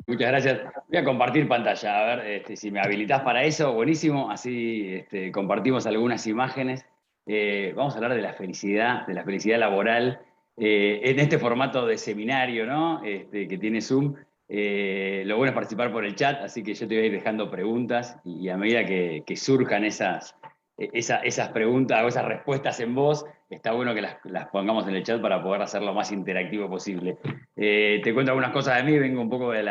Muchas gracias. Voy a compartir pantalla, a ver si me habilitás para eso, buenísimo. Así compartimos algunas imágenes. Vamos a hablar de la felicidad laboral, en este formato de seminario, ¿no? Que tiene Zoom. Lo bueno es participar por el chat, así que yo te voy a ir dejando preguntas y a medida que surjan esas preguntas o esas respuestas en voz, está bueno que las pongamos en el chat para poder hacerlo lo más interactivo posible. Te cuento algunas cosas de mí, vengo un poco de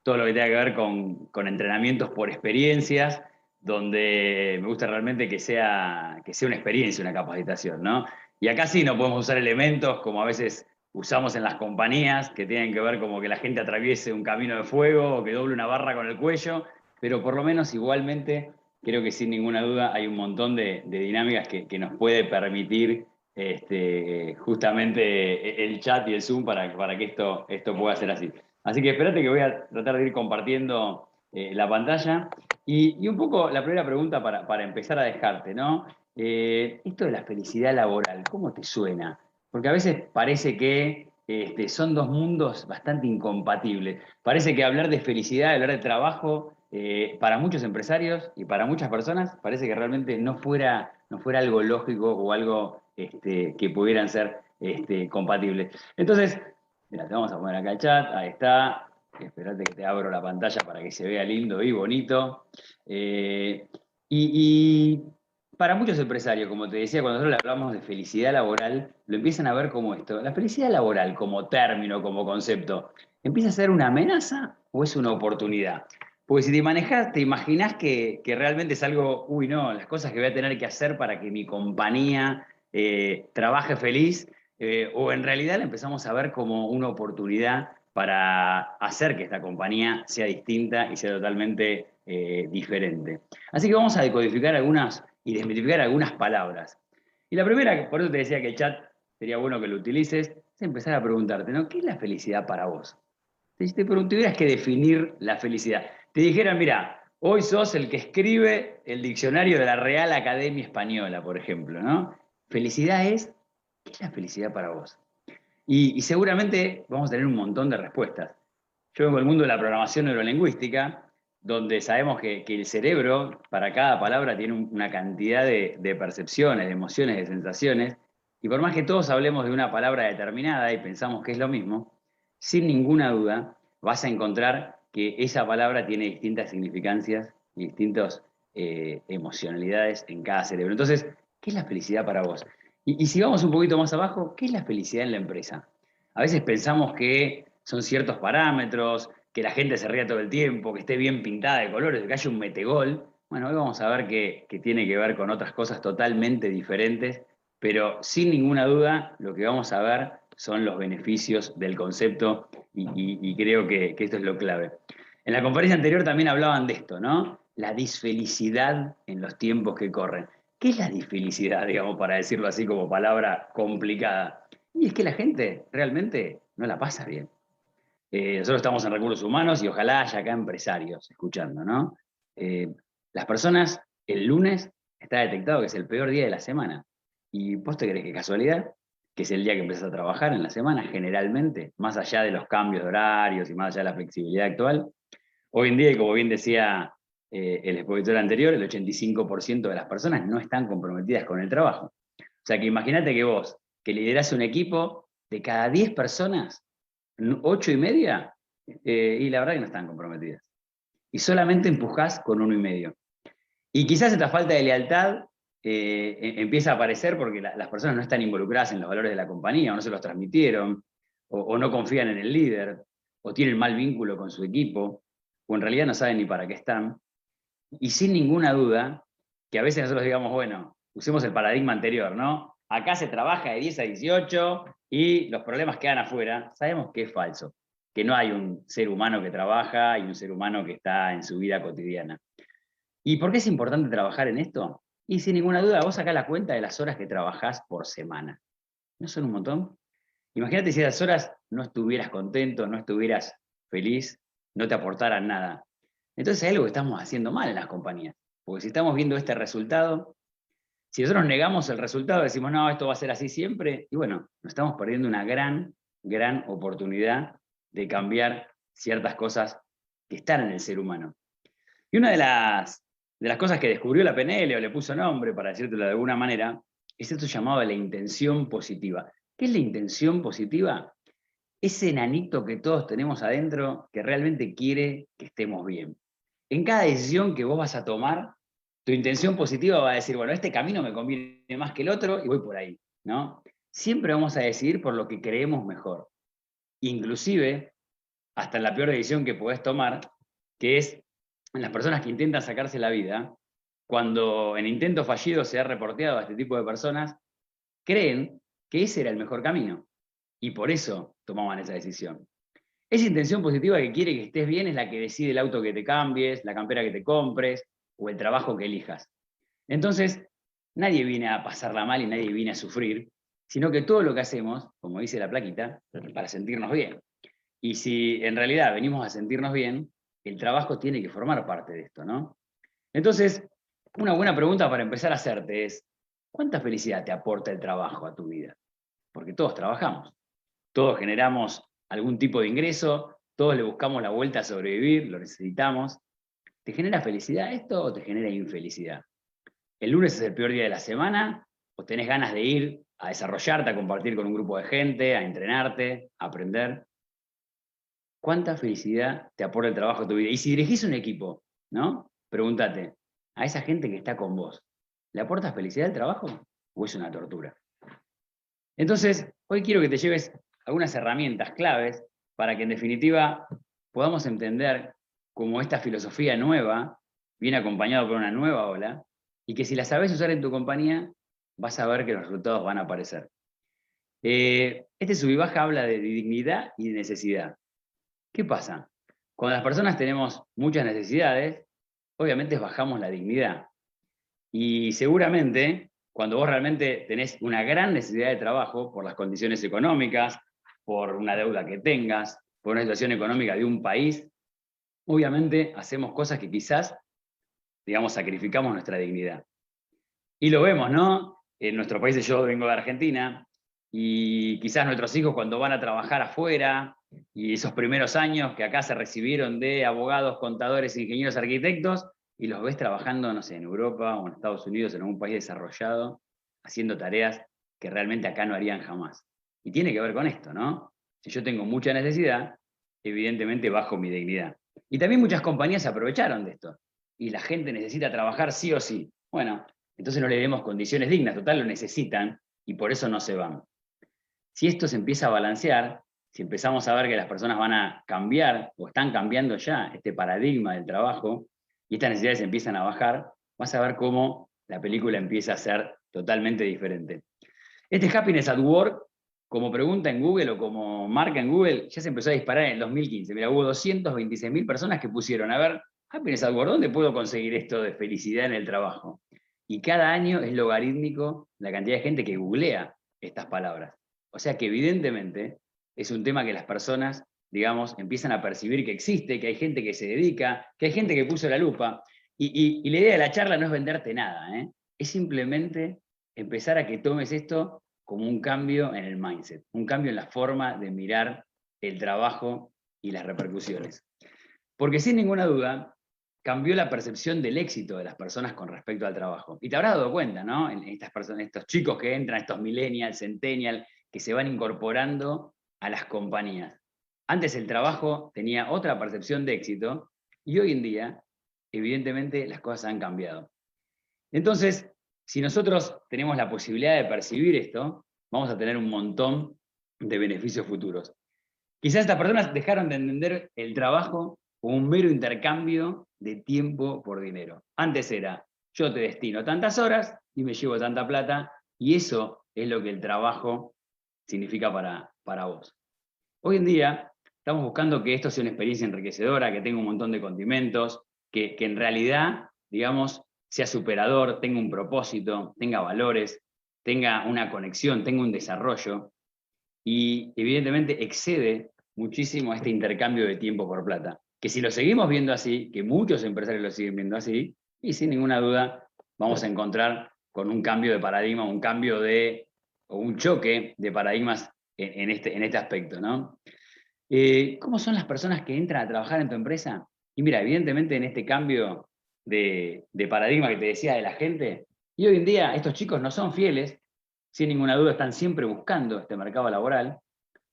todo lo que tenga que ver con entrenamientos por experiencias, donde me gusta realmente que sea una experiencia, una capacitación, ¿no? Y acá sí no podemos usar elementos como a veces usamos en las compañías, que tienen que ver como que la gente atraviese un camino de fuego o que doble una barra con el cuello, pero por lo menos igualmente creo que sin ninguna duda hay un montón de dinámicas que nos puede permitir justamente el chat y el Zoom para que esto pueda ser así. Así que espérate que voy a tratar de ir compartiendo la pantalla. Y un poco la primera pregunta para empezar a dejarte, ¿no? Esto de la felicidad laboral, ¿cómo te suena? Porque a veces parece que son dos mundos bastante incompatibles. Parece que hablar de felicidad, hablar de trabajo, para muchos empresarios y para muchas personas, parece que realmente no fuera algo lógico o algo que pudieran ser compatibles. Entonces, mira, te vamos a poner acá el chat, ahí está. Esperate que te abro la pantalla para que se vea lindo y bonito. Eh, y para muchos empresarios, como te decía, cuando nosotros hablamos de felicidad laboral, lo empiezan a ver como esto. La felicidad laboral como término, como concepto, ¿empieza a ser una amenaza o es una oportunidad? Porque si te manejás, te imaginás que realmente es algo, uy, no, las cosas que voy a tener que hacer para que mi compañía trabaje feliz, o en realidad la empezamos a ver como una oportunidad para hacer que esta compañía sea distinta y sea totalmente diferente. Así que vamos a decodificar algunas y desmitificar algunas palabras. Y la primera, por eso te decía que el chat sería bueno que lo utilices, es empezar a preguntarte, ¿no? ¿Qué es la felicidad para vos? Si te tuvieras que definir la felicidad, te dijeran, mira, hoy sos el que escribe el diccionario de la Real Academia Española, por ejemplo, ¿no? Felicidad es, ¿qué es la felicidad para vos? Y seguramente vamos a tener un montón de respuestas. Yo vengo del mundo de la programación neurolingüística, donde sabemos que el cerebro, para cada palabra, tiene una cantidad de percepciones, de emociones, de sensaciones, y por más que todos hablemos de una palabra determinada y pensamos que es lo mismo, sin ninguna duda vas a encontrar que esa palabra tiene distintas significancias y distintas emocionalidades en cada cerebro. Entonces, ¿qué es la felicidad para vos? Y si vamos un poquito más abajo, ¿qué es la felicidad en la empresa? A veces pensamos que son ciertos parámetros, que la gente se ría todo el tiempo, que esté bien pintada de colores, que haya un metegol. Bueno, hoy vamos a ver que tiene que ver con otras cosas totalmente diferentes, pero sin ninguna duda lo que vamos a ver son los beneficios del concepto y creo que esto es lo clave. En la conferencia anterior también hablaban de esto, ¿no? La disfelicidad en los tiempos que corren. ¿Qué es la disfelicidad, digamos, para decirlo así como palabra complicada? Y es que la gente realmente no la pasa bien. Nosotros estamos en recursos humanos y ojalá haya acá empresarios escuchando, ¿no? Eh, las personas, el lunes está detectado que es el peor día de la semana. ¿Y vos te crees que casualidad? Que es el día que empiezas a trabajar en la semana, generalmente, más allá de los cambios de horarios y más allá de la flexibilidad actual. Hoy en día, y como bien decía el expositor anterior, el 85% de las personas no están comprometidas con el trabajo. O sea que imagínate que vos, que liderás un equipo de cada 10 personas, 8 y media, y la verdad que no están comprometidas. Y solamente empujás con 1,5. Y quizás esta falta de lealtad empieza a aparecer porque las personas no están involucradas en los valores de la compañía, o no se los transmitieron, o no confían en el líder, o tienen mal vínculo con su equipo, o en realidad no saben ni para qué están. Y sin ninguna duda, que a veces nosotros digamos, bueno, usemos el paradigma anterior, ¿no? Acá se trabaja de 10 a 18 y los problemas quedan afuera. Sabemos que es falso, que no hay un ser humano que trabaja y un ser humano que está en su vida cotidiana. ¿Y por qué es importante trabajar en esto? Y sin ninguna duda, vos sacás la cuenta de las horas que trabajás por semana. ¿No son un montón? Imagínate si esas horas no estuvieras contento, no estuvieras feliz, no te aportaran nada. Entonces hay algo que estamos haciendo mal en las compañías. Porque si estamos viendo este resultado, si nosotros negamos el resultado, decimos, no, esto va a ser así siempre, y bueno, nos estamos perdiendo una gran, gran oportunidad de cambiar ciertas cosas que están en el ser humano. Y una de las cosas que descubrió la PNL, o le puso nombre, para decírtelo de alguna manera, es esto llamado la intención positiva. ¿Qué es la intención positiva? Ese enanito que todos tenemos adentro que realmente quiere que estemos bien. En cada decisión que vos vas a tomar, tu intención positiva va a decir, bueno, este camino me conviene más que el otro y voy por ahí, ¿no? Siempre vamos a decidir por lo que creemos mejor. Inclusive, hasta en la peor decisión que podés tomar, que es en las personas que intentan sacarse la vida, cuando en intento fallido se ha reporteado a este tipo de personas, creen que ese era el mejor camino. Y por eso tomaban esa decisión. Esa intención positiva que quiere que estés bien es la que decide el auto que te cambies, la campera que te compres o el trabajo que elijas. Entonces, nadie viene a pasarla mal y nadie viene a sufrir, sino que todo lo que hacemos, como dice la plaquita, para sentirnos bien. Y si en realidad venimos a sentirnos bien, el trabajo tiene que formar parte de esto, ¿no? Entonces, una buena pregunta para empezar a hacerte es, ¿cuánta felicidad te aporta el trabajo a tu vida? Porque todos trabajamos, todos generamos algún tipo de ingreso, todos le buscamos la vuelta a sobrevivir, lo necesitamos. ¿Te genera felicidad esto o te genera infelicidad? ¿El lunes es el peor día de la semana o tenés ganas de ir a desarrollarte, a compartir con un grupo de gente, a entrenarte, a aprender? ¿Cuánta felicidad te aporta el trabajo a tu vida? Y si dirigís un equipo, ¿no? Pregúntate, a esa gente que está con vos, ¿le aporta felicidad el trabajo o es una tortura? Entonces, hoy quiero que te lleves algunas herramientas claves para que en definitiva podamos entender cómo esta filosofía nueva viene acompañado por una nueva ola y que si la sabes usar en tu compañía, vas a ver que los resultados van a aparecer. Este sub y baja habla de dignidad y de necesidad. ¿Qué pasa? Cuando las personas tenemos muchas necesidades, obviamente bajamos la dignidad. Y seguramente, cuando vos realmente tenés una gran necesidad de trabajo por las condiciones económicas, por una deuda que tengas, por una situación económica de un país, obviamente hacemos cosas que quizás, digamos, sacrificamos nuestra dignidad. Y lo vemos, ¿no? En nuestro país, yo vengo de Argentina, y quizás nuestros hijos cuando van a trabajar afuera, y esos primeros años que acá se recibieron de abogados, contadores, ingenieros, arquitectos, y los ves trabajando, no sé, en Europa o en Estados Unidos, en algún país desarrollado, haciendo tareas que realmente acá no harían jamás. Y tiene que ver con esto, ¿no? Si yo tengo mucha necesidad, evidentemente bajo mi dignidad. Y también muchas compañías se aprovecharon de esto. Y la gente necesita trabajar sí o sí. Bueno, entonces no le demos condiciones dignas, total lo necesitan y por eso no se van. Si esto se empieza a balancear, si empezamos a ver que las personas van a cambiar o están cambiando ya este paradigma del trabajo y estas necesidades empiezan a bajar, vas a ver cómo la película empieza a ser totalmente diferente. Este Happiness at Work, como pregunta en Google o como marca en Google, ya se empezó a disparar en el 2015. Mira, hubo 226.000 personas que pusieron, a ver, Happiness at Work, ¿dónde puedo conseguir esto de felicidad en el trabajo? Y cada año es logarítmico la cantidad de gente que googlea estas palabras. O sea que evidentemente es un tema que las personas, digamos, empiezan a percibir que existe, que hay gente que se dedica, que hay gente que puso la lupa. Y la idea de la charla no es venderte nada, ¿eh? Es simplemente empezar a que tomes esto como un cambio en el mindset, un cambio en la forma de mirar el trabajo y las repercusiones. Porque sin ninguna duda, cambió la percepción del éxito de las personas con respecto al trabajo. Y te habrás dado cuenta, ¿no? En estas personas, estos chicos que entran, estos millennials, centennials, que se van incorporando a las compañías. Antes el trabajo tenía otra percepción de éxito y hoy en día, evidentemente, las cosas han cambiado. Entonces, si nosotros tenemos la posibilidad de percibir esto, vamos a tener un montón de beneficios futuros. Quizás estas personas dejaron de entender el trabajo como un mero intercambio de tiempo por dinero. Antes era, yo te destino tantas horas y me llevo tanta plata, y eso es lo que el trabajo significa para vos. Hoy en día estamos buscando que esto sea una experiencia enriquecedora, que tenga un montón de condimentos, que en realidad, digamos, sea superador, tenga un propósito, tenga valores, tenga una conexión, tenga un desarrollo y evidentemente excede muchísimo este intercambio de tiempo por plata. Que si lo seguimos viendo así, que muchos empresarios lo siguen viendo así, y sin ninguna duda vamos a encontrar con un cambio de paradigma, un cambio o un choque de paradigmas en este aspecto, ¿no? ¿Cómo son las personas que entran a trabajar en tu empresa? Y mira, evidentemente en este cambio de paradigma que te decía de la gente, y hoy en día estos chicos no son fieles, sin ninguna duda están siempre buscando este mercado laboral.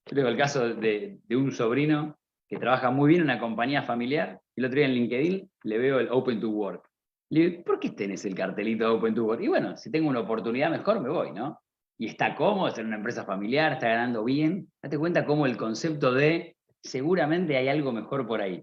Yo tengo el caso de un sobrino que trabaja muy bien en una compañía familiar, y el otro día en LinkedIn le veo el Open to Work. Le digo, ¿por qué tenés el cartelito Open to Work? Y bueno, si tengo una oportunidad mejor me voy, ¿no? Y está cómodo, está en una empresa familiar, está ganando bien. Date cuenta cómo el concepto de seguramente hay algo mejor por ahí.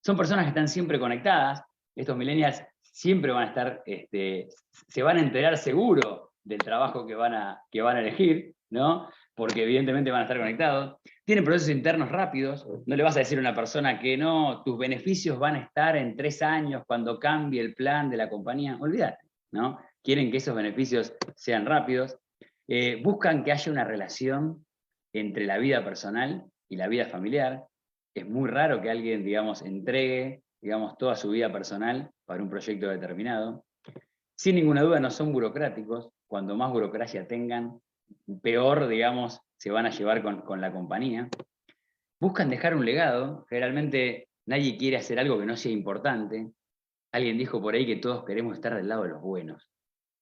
Son personas que están siempre conectadas. Estos millennials siempre van a estar, se van a enterar seguro del trabajo que van a elegir, ¿no? Porque evidentemente van a estar conectados. Tienen procesos internos rápidos. No le vas a decir a una persona que no, tus beneficios van a estar en 3 años cuando cambie el plan de la compañía. Olvídate, ¿no? Quieren que esos beneficios sean rápidos. Buscan que haya una relación entre la vida personal y la vida familiar. Es muy raro que alguien, digamos, entregue, digamos, toda su vida personal para un proyecto determinado. Sin ninguna duda no son burocráticos. Cuando más burocracia tengan, peor, digamos, se van a llevar con la compañía. Buscan dejar un legado. Generalmente nadie quiere hacer algo que no sea importante. Alguien dijo por ahí que todos queremos estar del lado de los buenos.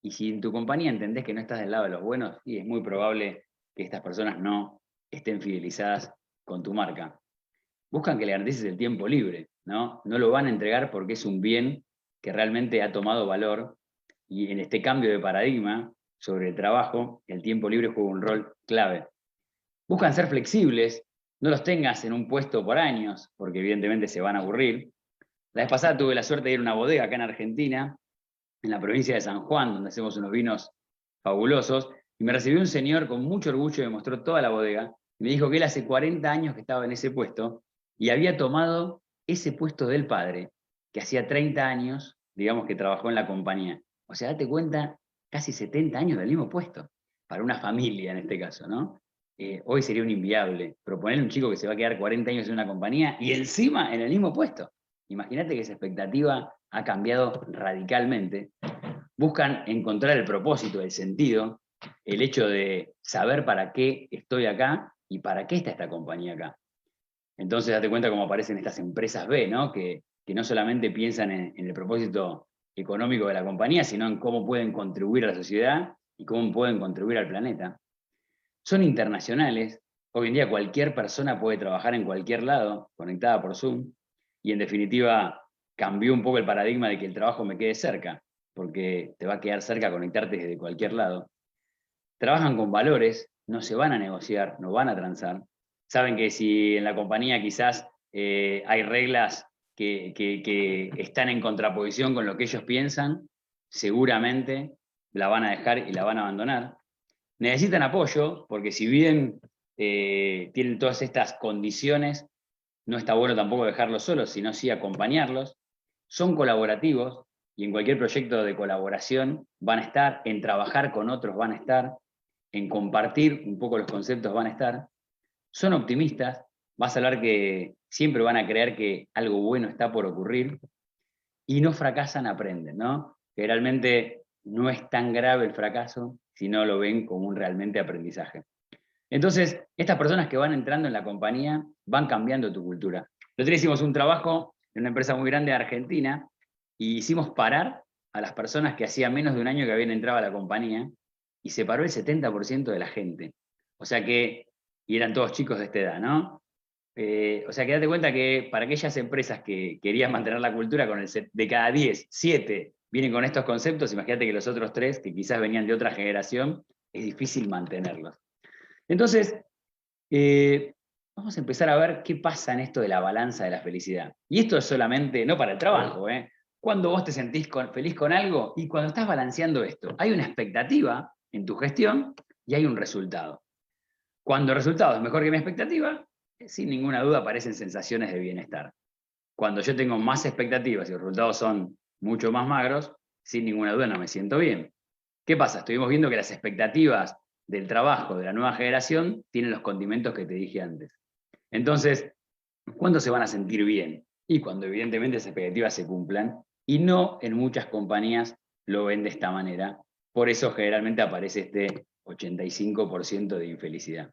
Y si en tu compañía entendés que no estás del lado de los buenos, sí, es muy probable que estas personas no estén fidelizadas con tu marca. Buscan que le garantices el tiempo libre, ¿no? No lo van a entregar porque es un bien que realmente ha tomado valor, y en este cambio de paradigma sobre el trabajo, el tiempo libre juega un rol clave. Buscan ser flexibles, no los tengas en un puesto por años, porque evidentemente se van a aburrir. La vez pasada tuve la suerte de ir a una bodega acá en Argentina, en la provincia de San Juan, donde hacemos unos vinos fabulosos, y me recibió un señor con mucho orgullo y me mostró toda la bodega. Me dijo que él hace 40 años que estaba en ese puesto y había tomado ese puesto del padre, que hacía 30 años, digamos, que trabajó en la compañía. O sea, date cuenta, casi 70 años del mismo puesto, para una familia en este caso, ¿no? Hoy sería un inviable proponerle a un chico que se va a quedar 40 años en una compañía y encima en el mismo puesto. Imagínate que esa expectativa ha cambiado radicalmente. Buscan encontrar el propósito, el sentido, el hecho de saber para qué estoy acá y para qué está esta compañía acá. Entonces date cuenta cómo aparecen estas empresas B, ¿no? Que no solamente piensan en el propósito económico de la compañía, sino en cómo pueden contribuir a la sociedad y cómo pueden contribuir al planeta. Son internacionales. Hoy en día cualquier persona puede trabajar en cualquier lado, conectada por Zoom, y en definitiva cambió un poco el paradigma de que el trabajo me quede cerca, porque te va a quedar cerca conectarte desde cualquier lado. Trabajan con valores, no se van a negociar, no van a transar. Saben que si en la compañía quizás hay reglas que están en contraposición con lo que ellos piensan, seguramente la van a dejar y la van a abandonar. Necesitan apoyo, porque si bien tienen todas estas condiciones, no está bueno tampoco dejarlos solos, sino sí acompañarlos. Son colaborativos y en cualquier proyecto de colaboración van a estar, en trabajar con otros van a estar, en compartir un poco los conceptos van a estar. Son optimistas, vas a hablar que siempre van a creer que algo bueno está por ocurrir y no fracasan, aprenden, ¿no? Generalmente no es tan grave el fracaso si no lo ven como un realmente aprendizaje. Entonces, estas personas que van entrando en la compañía van cambiando tu cultura. Nosotros hicimos un trabajo en una empresa muy grande de Argentina y hicimos parar a las personas que hacía menos de un año que habían entrado a la compañía y se paró el 70% de la gente. O sea que, y eran todos chicos de esta edad, ¿no? O sea que date cuenta que para aquellas empresas que querían mantener la cultura, de cada 10, 7 vienen con estos conceptos, imagínate que los otros 3, que quizás venían de otra generación, es difícil mantenerlos. Entonces, vamos a empezar a ver qué pasa en esto de la balanza de la felicidad. Y esto es solamente, no para el trabajo, cuando vos te sentís feliz con algo y cuando estás balanceando esto, hay una expectativa en tu gestión y hay un resultado. Cuando el resultado es mejor que mi expectativa, sin ninguna duda aparecen sensaciones de bienestar. Cuando yo tengo más expectativas y los resultados son mucho más magros, sin ninguna duda no me siento bien. ¿Qué pasa? Estuvimos viendo que las expectativas del trabajo de la nueva generación tienen los condimentos que te dije antes. Entonces, ¿cuándo se van a sentir bien? Y cuando evidentemente esas expectativas se cumplan, y no en muchas compañías lo ven de esta manera. Por eso generalmente aparece este 85% de infelicidad.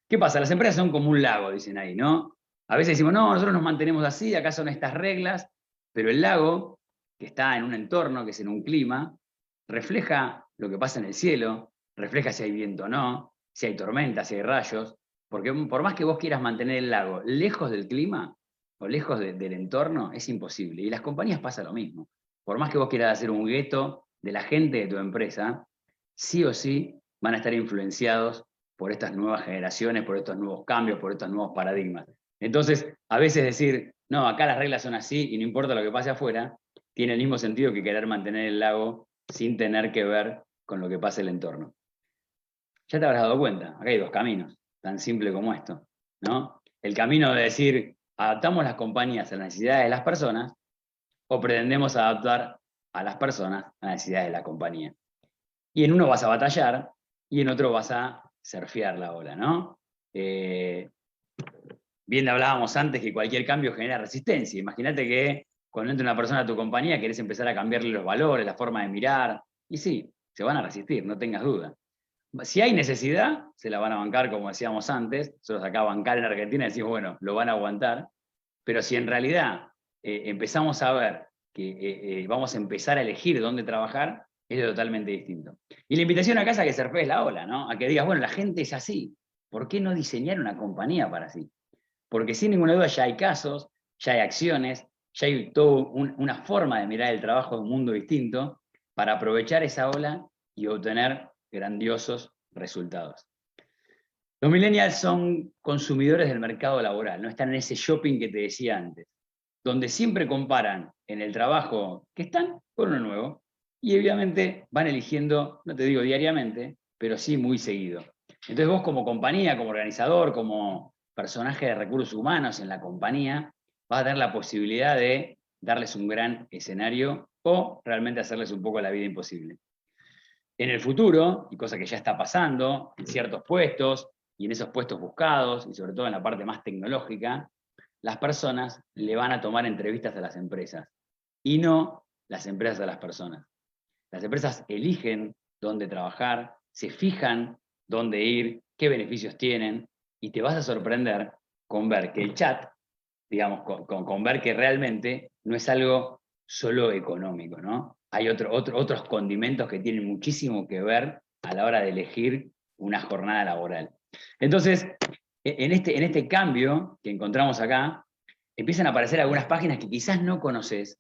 ¿Qué pasa? Las empresas son como un lago, dicen ahí, ¿no? A veces decimos, no, nosotros nos mantenemos así, acá son estas reglas, pero el lago, que está en un entorno, que es en un clima, refleja lo que pasa en el cielo, refleja si hay viento o no, si hay tormenta, si hay rayos, porque por más que vos quieras mantener el lago lejos del clima o lejos del entorno, es imposible. Y las compañías pasa lo mismo. Por más que vos quieras hacer un gueto de la gente de tu empresa, sí o sí van a estar influenciados por estas nuevas generaciones, por estos nuevos cambios, por estos nuevos paradigmas. Entonces, a veces decir, no, acá las reglas son así y no importa lo que pase afuera, tiene el mismo sentido que querer mantener el lago sin tener que ver con lo que pasa en el entorno. Ya te habrás dado cuenta, acá hay dos caminos, tan simple como esto, ¿no? El camino de decir, adaptamos las compañías a las necesidades de las personas o pretendemos adaptar a las personas a las necesidades de la compañía. Y en uno vas a batallar y en otro vas a surfear la ola, ¿no? Bien hablábamos antes que cualquier cambio genera resistencia. Imagínate que cuando entra una persona a tu compañía querés empezar a cambiarle los valores, la forma de mirar, y sí, se van a resistir, no tengas duda. Si hay necesidad, se la van a bancar, como decíamos antes. Nosotros acá bancar en Argentina decimos, bueno, lo van a aguantar. Pero si en realidad empezamos a ver que vamos a empezar a elegir dónde trabajar, es totalmente distinto. Y la invitación acá es a que surfees la ola, ¿no? A que digas, bueno, la gente es así. ¿Por qué no diseñar una compañía para así? Porque sin ninguna duda ya hay casos, ya hay acciones, ya hay toda una forma de mirar el trabajo de un mundo distinto para aprovechar esa ola y obtener grandiosos resultados. Los millennials son consumidores del mercado laboral, no están en ese shopping que te decía antes, donde siempre comparan en el trabajo que están con uno nuevo y obviamente van eligiendo, no te digo diariamente, pero sí muy seguido. Entonces vos como compañía, como organizador, como personaje de recursos humanos en la compañía, vas a tener la posibilidad de darles un gran escenario o realmente hacerles un poco la vida imposible. En el futuro, y cosa que ya está pasando en ciertos puestos y en esos puestos buscados, y sobre todo en la parte más tecnológica, las personas le van a tomar entrevistas a las empresas y no las empresas a las personas. Las empresas eligen dónde trabajar, se fijan dónde ir, qué beneficios tienen, y te vas a sorprender con ver que el chat, digamos, con ver que realmente no es algo solo económico, ¿no? Hay otros condimentos que tienen muchísimo que ver a la hora de elegir una jornada laboral. Entonces, en este cambio que encontramos acá, empiezan a aparecer algunas páginas que quizás no conoces,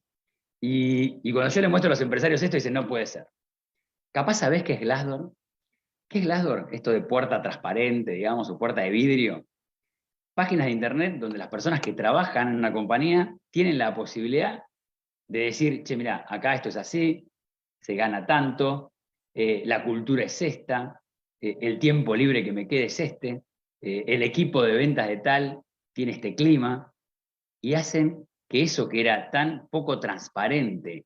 y cuando yo les muestro a los empresarios esto, dicen, no puede ser. Capaz sabés qué es Glassdoor. ¿Qué es Glassdoor? Esto de puerta transparente, digamos, o puerta de vidrio. Páginas de internet donde las personas que trabajan en una compañía tienen la posibilidad de decir, che, mira, acá esto es así, se gana tanto, la cultura es esta, el tiempo libre que me quede es este, el equipo de ventas de tal tiene este clima, y hacen que eso que era tan poco transparente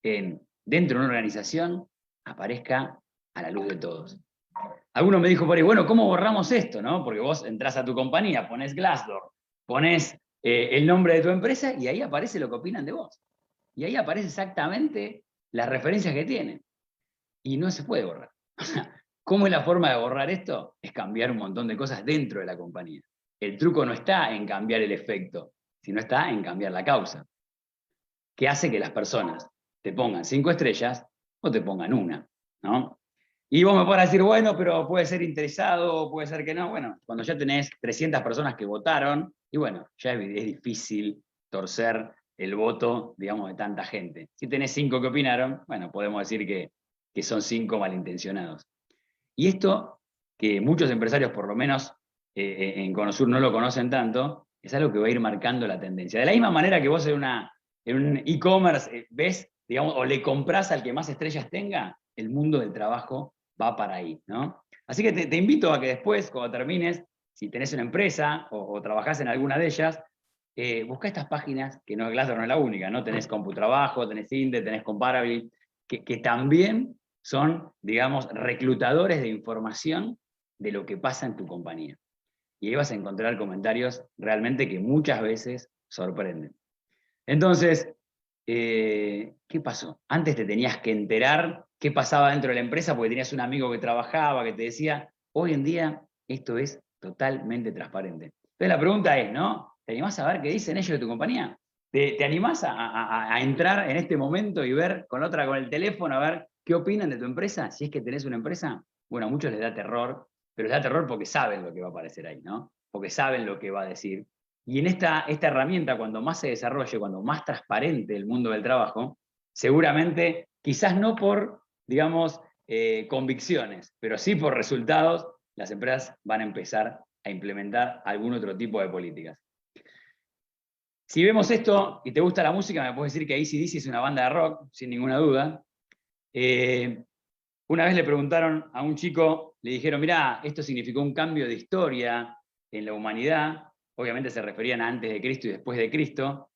dentro de una organización aparezca a la luz de todos. Alguno me dijo por ahí, bueno, ¿cómo borramos esto? ¿No? Porque vos entrás a tu compañía, pones Glassdoor, pones el nombre de tu empresa y ahí aparece lo que opinan de vos. Y ahí aparece exactamente las referencias que tienen. Y no se puede borrar. ¿Cómo es la forma de borrar esto? Es cambiar un montón de cosas dentro de la compañía. El truco no está en cambiar el efecto, sino está en cambiar la causa. Que hace que las personas te pongan 5 estrellas o te pongan 1, ¿no? Y vos me podrás decir, bueno, pero puede ser interesado, puede ser que no. Bueno, cuando ya tenés 300 personas que votaron, y bueno, ya es difícil torcer el voto, digamos, de tanta gente. Si tenés 5 que opinaron, bueno, podemos decir que son 5 malintencionados. Y esto, que muchos empresarios, por lo menos en Conosur, no lo conocen tanto, es algo que va a ir marcando la tendencia. De la misma manera que vos en un e-commerce ves, digamos, o le compras al que más estrellas tenga, el mundo del trabajo va para ahí, ¿no? Así que te invito a que después, cuando termines, si tenés una empresa o trabajás en alguna de ellas, busca estas páginas, que no, Glassdoor no es la única, ¿no? Tenés CompuTrabajo, tenés Inde, tenés Comparably, que también son, digamos, reclutadores de información de lo que pasa en tu compañía. Y ahí vas a encontrar comentarios realmente que muchas veces sorprenden. Entonces, ¿qué pasó? Antes te tenías que enterar qué pasaba dentro de la empresa porque tenías un amigo que trabajaba, que te decía. Hoy en día esto es totalmente transparente. Entonces la pregunta es, ¿no? ¿Te animás a ver qué dicen ellos de tu compañía? ¿Te animás a entrar en este momento y ver con el teléfono, a ver qué opinan de tu empresa? Si es que tenés una empresa, bueno, a muchos les da terror, pero les da terror porque saben lo que va a aparecer ahí, ¿no? Porque saben lo que va a decir. Y en esta herramienta, cuando más se desarrolle, cuando más transparente el mundo del trabajo, seguramente, quizás no por, digamos, convicciones, pero sí por resultados, las empresas van a empezar a implementar algún otro tipo de políticas. Si vemos esto y te gusta la música, me puedes decir que AC/DC es una banda de rock, sin ninguna duda. Una vez le preguntaron a un chico, le dijeron, mirá, esto significó un cambio de historia en la humanidad. Obviamente se referían a antes de Cristo y después de Cristo.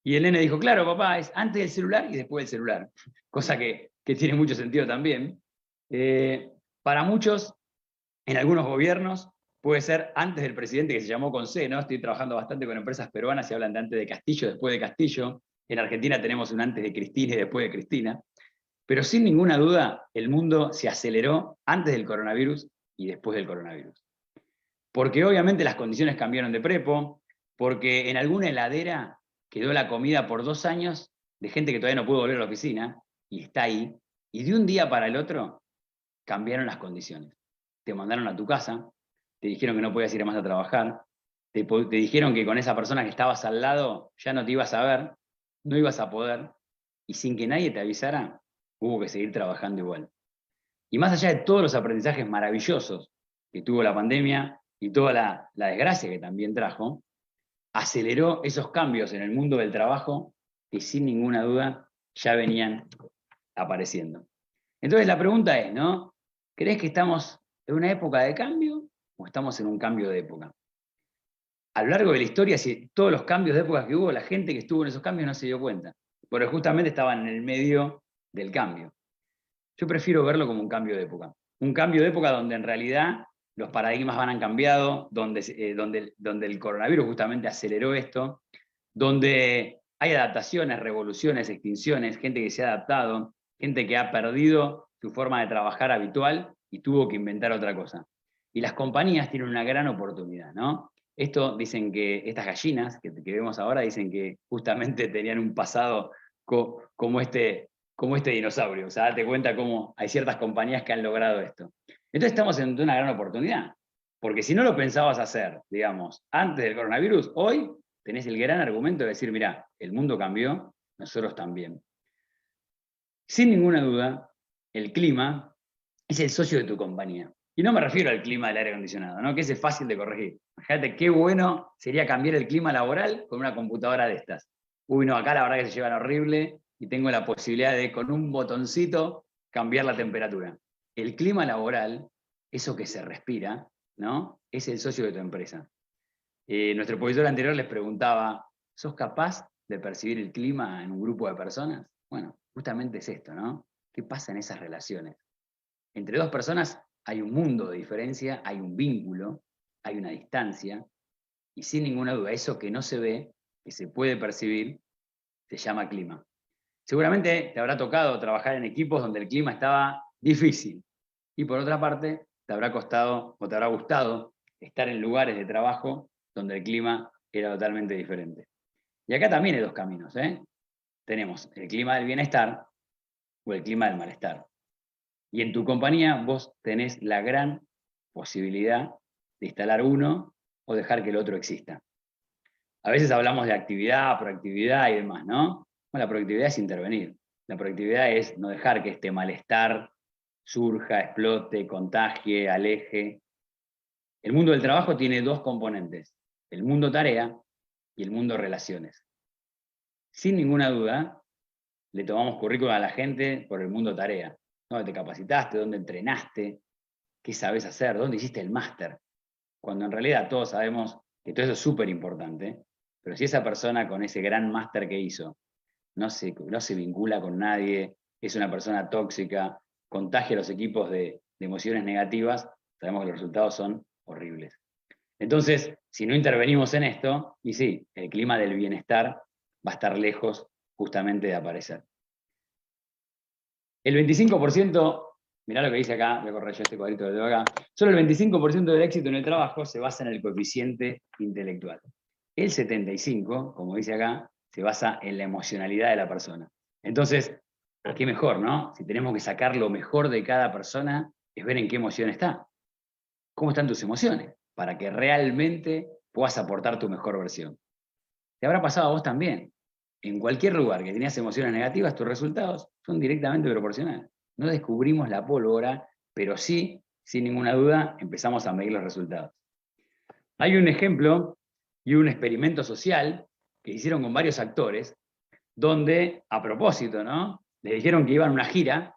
Y el nene dijo, claro, papá, es antes del celular y después del celular. Cosa que tiene mucho sentido también. Para muchos, en algunos gobiernos, puede ser antes del presidente que se llamó con C, ¿no? Estoy trabajando bastante con empresas peruanas y hablan de antes de Castillo, después de Castillo. En Argentina tenemos un antes de Cristina y después de Cristina. Pero sin ninguna duda, el mundo se aceleró antes del coronavirus y después del coronavirus. Porque obviamente las condiciones cambiaron de prepo, porque en alguna heladera quedó la comida por 2 años de gente que todavía no pudo volver a la oficina y está ahí, y de un día para el otro cambiaron las condiciones. Te mandaron a tu casa, te dijeron que no podías ir más a trabajar, te dijeron que con esa persona que estabas al lado ya no te ibas a ver, no ibas a poder, y sin que nadie te avisara, hubo que seguir trabajando igual. Y más allá de todos los aprendizajes maravillosos que tuvo la pandemia y toda la desgracia que también trajo, aceleró esos cambios en el mundo del trabajo que sin ninguna duda ya venían apareciendo. Entonces la pregunta es, ¿no? ¿Crees que estamos en una época de cambio o estamos en un cambio de época? A lo largo de la historia, si todos los cambios de época que hubo, la gente que estuvo en esos cambios no se dio cuenta, porque justamente estaban en el medio del cambio. Yo prefiero verlo como un cambio de época. Un cambio de época donde en realidad los paradigmas han cambiado, donde el coronavirus justamente aceleró esto, donde hay adaptaciones, revoluciones, extinciones, gente que se ha adaptado, gente que ha perdido su forma de trabajar habitual y tuvo que inventar otra cosa. Y las compañías tienen una gran oportunidad, ¿no? Esto dicen que estas gallinas que vemos ahora dicen que justamente tenían un pasado como este dinosaurio. O sea, date cuenta cómo hay ciertas compañías que han logrado esto. Entonces estamos ante una gran oportunidad. Porque si no lo pensabas hacer, digamos, antes del coronavirus, hoy tenés el gran argumento de decir, mirá, el mundo cambió, nosotros también. Sin ninguna duda, el clima es el socio de tu compañía. Y no me refiero al clima del aire acondicionado, ¿no? Que ese es fácil de corregir. Imagínate qué bueno sería cambiar el clima laboral con una computadora de estas. Uy, no, acá la verdad que se llevan horrible y tengo la posibilidad de, con un botoncito, cambiar la temperatura. El clima laboral, eso que se respira, ¿no? Es el socio de tu empresa. Nuestro profesor anterior les preguntaba, ¿sos capaz de percibir el clima en un grupo de personas? Bueno, justamente es esto, ¿no? ¿Qué pasa en esas relaciones? Entre dos personas hay un mundo de diferencia, hay un vínculo, hay una distancia, y sin ninguna duda, eso que no se ve, que se puede percibir, se llama clima. Seguramente te habrá tocado trabajar en equipos donde el clima estaba difícil, y por otra parte, te habrá costado o te habrá gustado estar en lugares de trabajo donde el clima era totalmente diferente. Y acá también hay dos caminos, ¿eh? Tenemos el clima del bienestar o el clima del malestar. Y en tu compañía vos tenés la gran posibilidad de instalar uno o dejar que el otro exista. A veces hablamos de actividad, proactividad y demás, ¿no? Bueno, la proactividad es intervenir. La proactividad es no dejar que este malestar surja, explote, contagie, aleje. El mundo del trabajo tiene dos componentes, el mundo tarea y el mundo relaciones. Sin ninguna duda, le tomamos currículum a la gente por el mundo tarea. ¿Dónde te capacitaste? ¿Dónde entrenaste? ¿Qué sabes hacer? ¿Dónde hiciste el máster? Cuando en realidad todos sabemos que todo eso es súper importante, pero si esa persona con ese gran máster que hizo no se vincula con nadie, es una persona tóxica, contagia a los equipos de emociones negativas, sabemos que los resultados son horribles. Entonces, si no intervenimos en esto, y sí, el clima del bienestar va a estar lejos justamente de aparecer. El 25%, mirá lo que dice acá, voy a correr yo este cuadrito que tengo acá, solo el 25% del éxito en el trabajo se basa en el coeficiente intelectual. El 75%, como dice acá, se basa en la emocionalidad de la persona. Entonces, qué mejor, ¿no? Si tenemos que sacar lo mejor de cada persona, es ver en qué emoción está. ¿Cómo están tus emociones? Para que realmente puedas aportar tu mejor versión. Te habrá pasado a vos también. En cualquier lugar que tenías emociones negativas, tus resultados son directamente proporcionales. No descubrimos la pólvora, pero sí, sin ninguna duda, empezamos a medir los resultados. Hay un ejemplo y un experimento social que hicieron con varios actores, donde, a propósito, ¿no? Les dijeron que iban a una gira,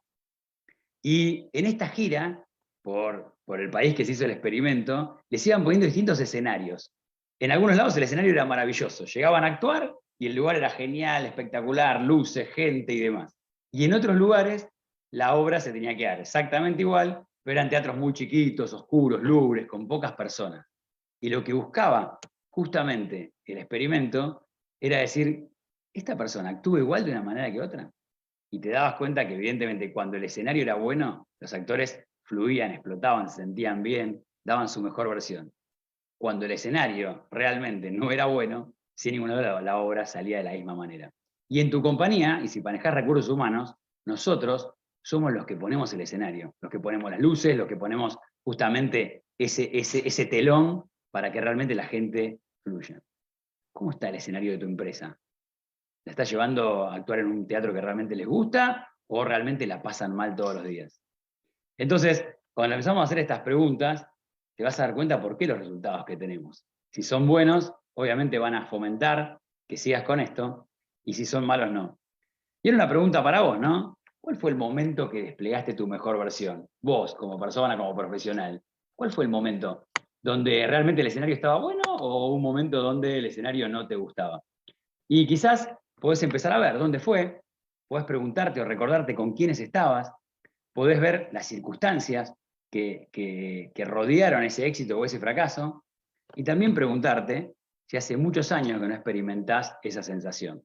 y en esta gira, por el país que se hizo el experimento, les iban poniendo distintos escenarios. En algunos lados el escenario era maravilloso, llegaban a actuar y el lugar era genial, espectacular, luces, gente y demás. Y en otros lugares la obra se tenía que dar exactamente igual, pero eran teatros muy chiquitos, oscuros, lúgubres, con pocas personas. Y lo que buscaba justamente el experimento era decir, ¿esta persona actúa igual de una manera que otra? Y te dabas cuenta que evidentemente cuando el escenario era bueno, los actores fluían, explotaban, se sentían bien, daban su mejor versión. Cuando el escenario realmente no era bueno, sin ninguna duda la obra salía de la misma manera. Y en tu compañía, y si manejas recursos humanos, nosotros somos los que ponemos el escenario, los que ponemos las luces, los que ponemos justamente ese telón para que realmente la gente fluya. ¿Cómo está el escenario de tu empresa? ¿La está llevando a actuar en un teatro que realmente les gusta o realmente la pasan mal todos los días? Entonces, cuando empezamos a hacer estas preguntas, te vas a dar cuenta por qué los resultados que tenemos. Si son buenos, obviamente van a fomentar que sigas con esto, y si son malos, no. Y era una pregunta para vos, ¿no? ¿Cuál fue el momento que desplegaste tu mejor versión? Vos, como persona, como profesional. ¿Cuál fue el momento donde realmente el escenario estaba bueno o un momento donde el escenario no te gustaba? Y quizás podés empezar a ver dónde fue, podés preguntarte o recordarte con quiénes estabas, podés ver las circunstancias que rodearon ese éxito o ese fracaso, y también preguntarte si hace muchos años que no experimentás esa sensación.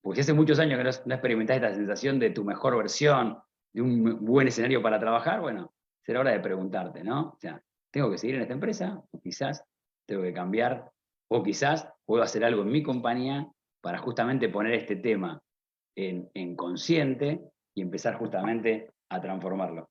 Porque si hace muchos años que no experimentás esta sensación de tu mejor versión, de un buen escenario para trabajar, bueno, será hora de preguntarte, ¿no? O sea, ¿tengo que seguir en esta empresa? O quizás tengo que cambiar, o quizás puedo hacer algo en mi compañía para justamente poner este tema en consciente y empezar justamente a transformarlo.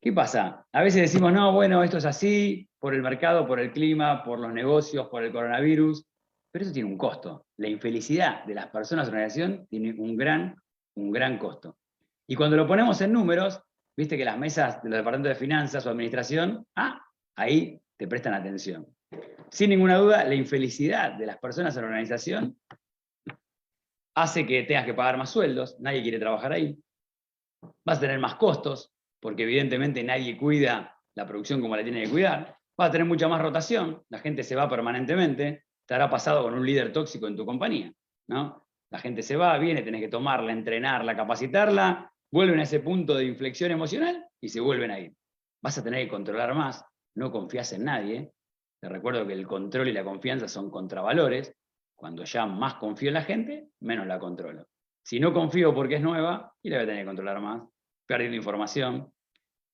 ¿Qué pasa? A veces decimos, no, bueno, esto es así, por el mercado, por el clima, por los negocios, por el coronavirus, pero eso tiene un costo. La infelicidad de las personas en la organización tiene un gran costo. Y cuando lo ponemos en números, viste que las mesas de los departamentos de finanzas o administración, ahí te prestan atención. Sin ninguna duda, la infelicidad de las personas en la organización hace que tengas que pagar más sueldos, nadie quiere trabajar ahí, vas a tener más costos, porque evidentemente nadie cuida la producción como la tiene que cuidar, vas a tener mucha más rotación, la gente se va permanentemente, te habrá pasado con un líder tóxico en tu compañía, ¿no? La gente se va, viene, tenés que tomarla, entrenarla, capacitarla, vuelven a ese punto de inflexión emocional y se vuelven a ir. Vas a tener que controlar más, no confías en nadie. Te recuerdo que el control y la confianza son contravalores. Cuando ya más confío en la gente, menos la controlo. Si no confío porque es nueva, y la voy a tener que controlar más, perdiendo información.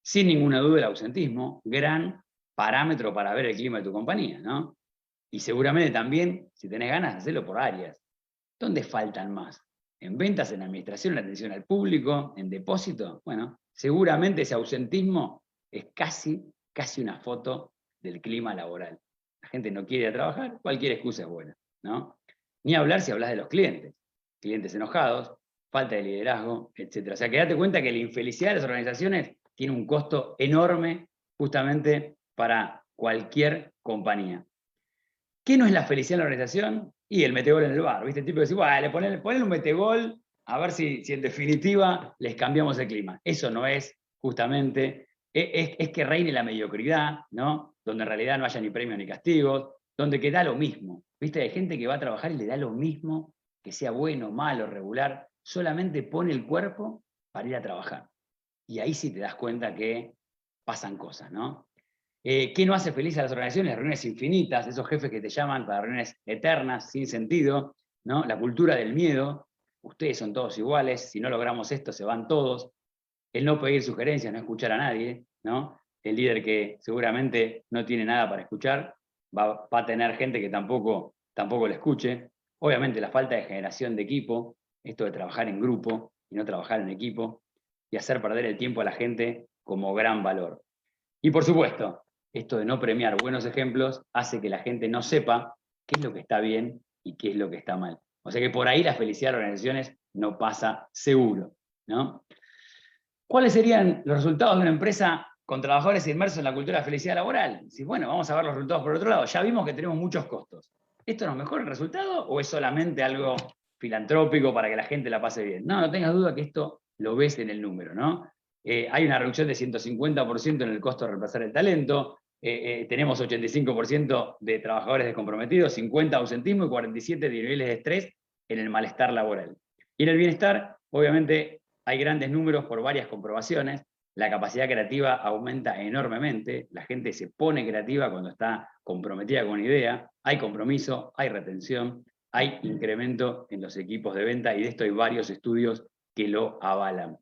Sin ninguna duda el ausentismo, gran parámetro para ver el clima de tu compañía, ¿no? Y seguramente también, si tenés ganas, hacerlo por áreas. ¿Dónde faltan más? ¿En ventas, en administración, en atención al público, en depósito? Bueno, seguramente ese ausentismo es casi una foto del clima laboral. La gente no quiere ir a trabajar, cualquier excusa es buena, ¿no? Ni hablar si hablas de los clientes enojados, falta de liderazgo, etc. O sea, que date cuenta que la infelicidad de las organizaciones tiene un costo enorme justamente para cualquier compañía. ¿Qué no es la felicidad en la organización? Y el metegol en el bar, ¿viste? El tipo que dice, bueno, ponle un metegol a ver si en definitiva les cambiamos el clima. Eso no es justamente, es que reine la mediocridad, ¿no? Donde en realidad no haya ni premios ni castigos, donde que da lo mismo, ¿viste? Hay gente que va a trabajar y le da lo mismo, que sea bueno, malo, regular, solamente pone el cuerpo para ir a trabajar. Y ahí sí te das cuenta que pasan cosas, ¿no? ¿Qué no hace feliz a las organizaciones? Reuniones infinitas, esos jefes que te llaman para reuniones eternas, sin sentido, ¿no? La cultura del miedo, ustedes son todos iguales, si no logramos esto se van todos. El no pedir sugerencias, no escuchar a nadie, ¿no? El líder que seguramente no tiene nada para escuchar, va a tener gente que tampoco le escuche. Obviamente la falta de generación de equipo, esto de trabajar en grupo y no trabajar en equipo, y hacer perder el tiempo a la gente como gran valor. Y por supuesto, esto de no premiar buenos ejemplos hace que la gente no sepa qué es lo que está bien y qué es lo que está mal. O sea que por ahí la felicidad de las organizaciones no pasa seguro, ¿no? ¿Cuáles serían los resultados de una empresa con trabajadores inmersos en la cultura de felicidad laboral? Si, bueno, vamos a ver los resultados por otro lado. Ya vimos que tenemos muchos costos. ¿Esto nos mejora el resultado o es solamente algo filantrópico para que la gente la pase bien? No tengas duda que esto lo ves en el número, ¿no? Hay una reducción de 150% en el costo de reemplazar el talento, tenemos 85% de trabajadores descomprometidos, 50% ausentismo y 47% de niveles de estrés en el malestar laboral. Y en el bienestar, obviamente, hay grandes números por varias comprobaciones, la capacidad creativa aumenta enormemente, la gente se pone creativa cuando está comprometida con una idea, hay compromiso, hay retención, hay incremento en los equipos de venta y de esto hay varios estudios que lo avalan.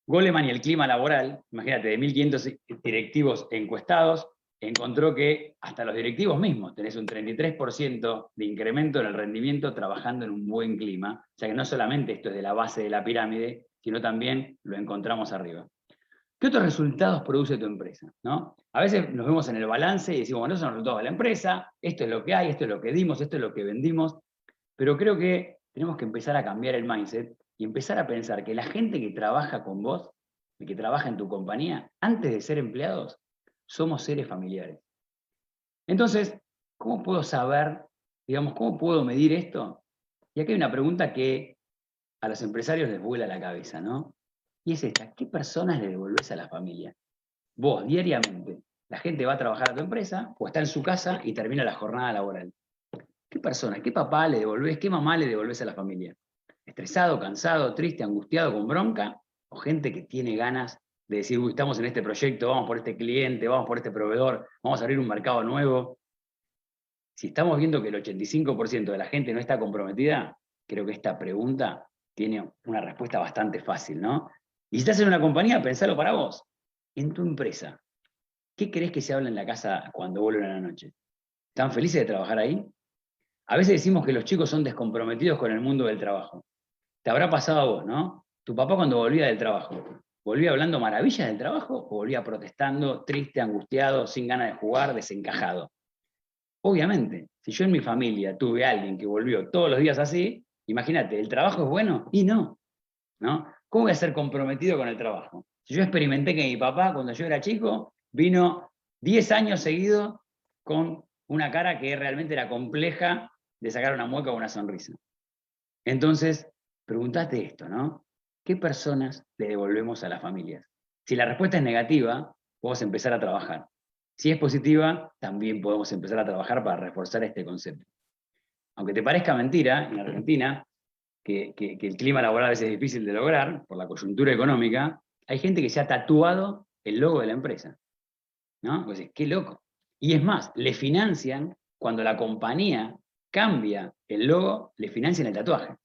Goleman y el clima laboral, imagínate, de 1.500 directivos encuestados, encontró que hasta los directivos mismos tenés un 33% de incremento en el rendimiento trabajando en un buen clima. O sea que no solamente esto es de la base de la pirámide, sino también lo encontramos arriba. ¿Qué otros resultados produce tu empresa? ¿No? A veces nos vemos en el balance y decimos, bueno, esos son los resultados de la empresa, esto es lo que hay, esto es lo que dimos, esto es lo que vendimos, pero creo que tenemos que empezar a cambiar el mindset y empezar a pensar que la gente que trabaja con vos, y que trabaja en tu compañía, antes de ser empleados, somos seres familiares. Entonces, ¿cómo puedo saber, digamos, cómo puedo medir esto? Y aquí hay una pregunta que a los empresarios les vuela la cabeza, ¿no? Y es esta, ¿qué personas le devolvés a la familia? Vos, diariamente, la gente va a trabajar a tu empresa o está en su casa y termina la jornada laboral. ¿Qué persona, qué papá le devolvés, qué mamá le devolvés a la familia? ¿Estresado, cansado, triste, angustiado, con bronca? ¿O gente que tiene ganas de decir, uy, estamos en este proyecto, vamos por este cliente, vamos por este proveedor, vamos a abrir un mercado nuevo? Si estamos viendo que el 85% de la gente no está comprometida, creo que esta pregunta tiene una respuesta bastante fácil, ¿no? Y si estás en una compañía, pensalo para vos. En tu empresa, ¿qué querés que se hable en la casa cuando vuelven a la noche? ¿Están felices de trabajar ahí? A veces decimos que los chicos son descomprometidos con el mundo del trabajo. Te habrá pasado a vos, ¿no? Tu papá cuando volvía del trabajo, ¿volvía hablando maravillas del trabajo o volvía protestando, triste, angustiado, sin ganas de jugar, desencajado? Obviamente, si yo en mi familia tuve a alguien que volvió todos los días así, imagínate, ¿el trabajo es bueno? Y no, ¿no? ¿Cómo voy a ser comprometido con el trabajo? Si yo experimenté que mi papá, cuando yo era chico, vino 10 años seguidos con una cara que realmente era compleja de sacar una mueca o una sonrisa. Entonces, preguntate esto, ¿no? ¿Qué personas le devolvemos a las familias? Si la respuesta es negativa, podemos empezar a trabajar. Si es positiva, también podemos empezar a trabajar para reforzar este concepto. Aunque te parezca mentira, en Argentina, que el clima laboral a veces es difícil de lograr por la coyuntura económica, hay gente que se ha tatuado el logo de la empresa. ¿No? Pues qué loco. Y es más, le financian, cuando la compañía cambia el logo, le financian el tatuaje.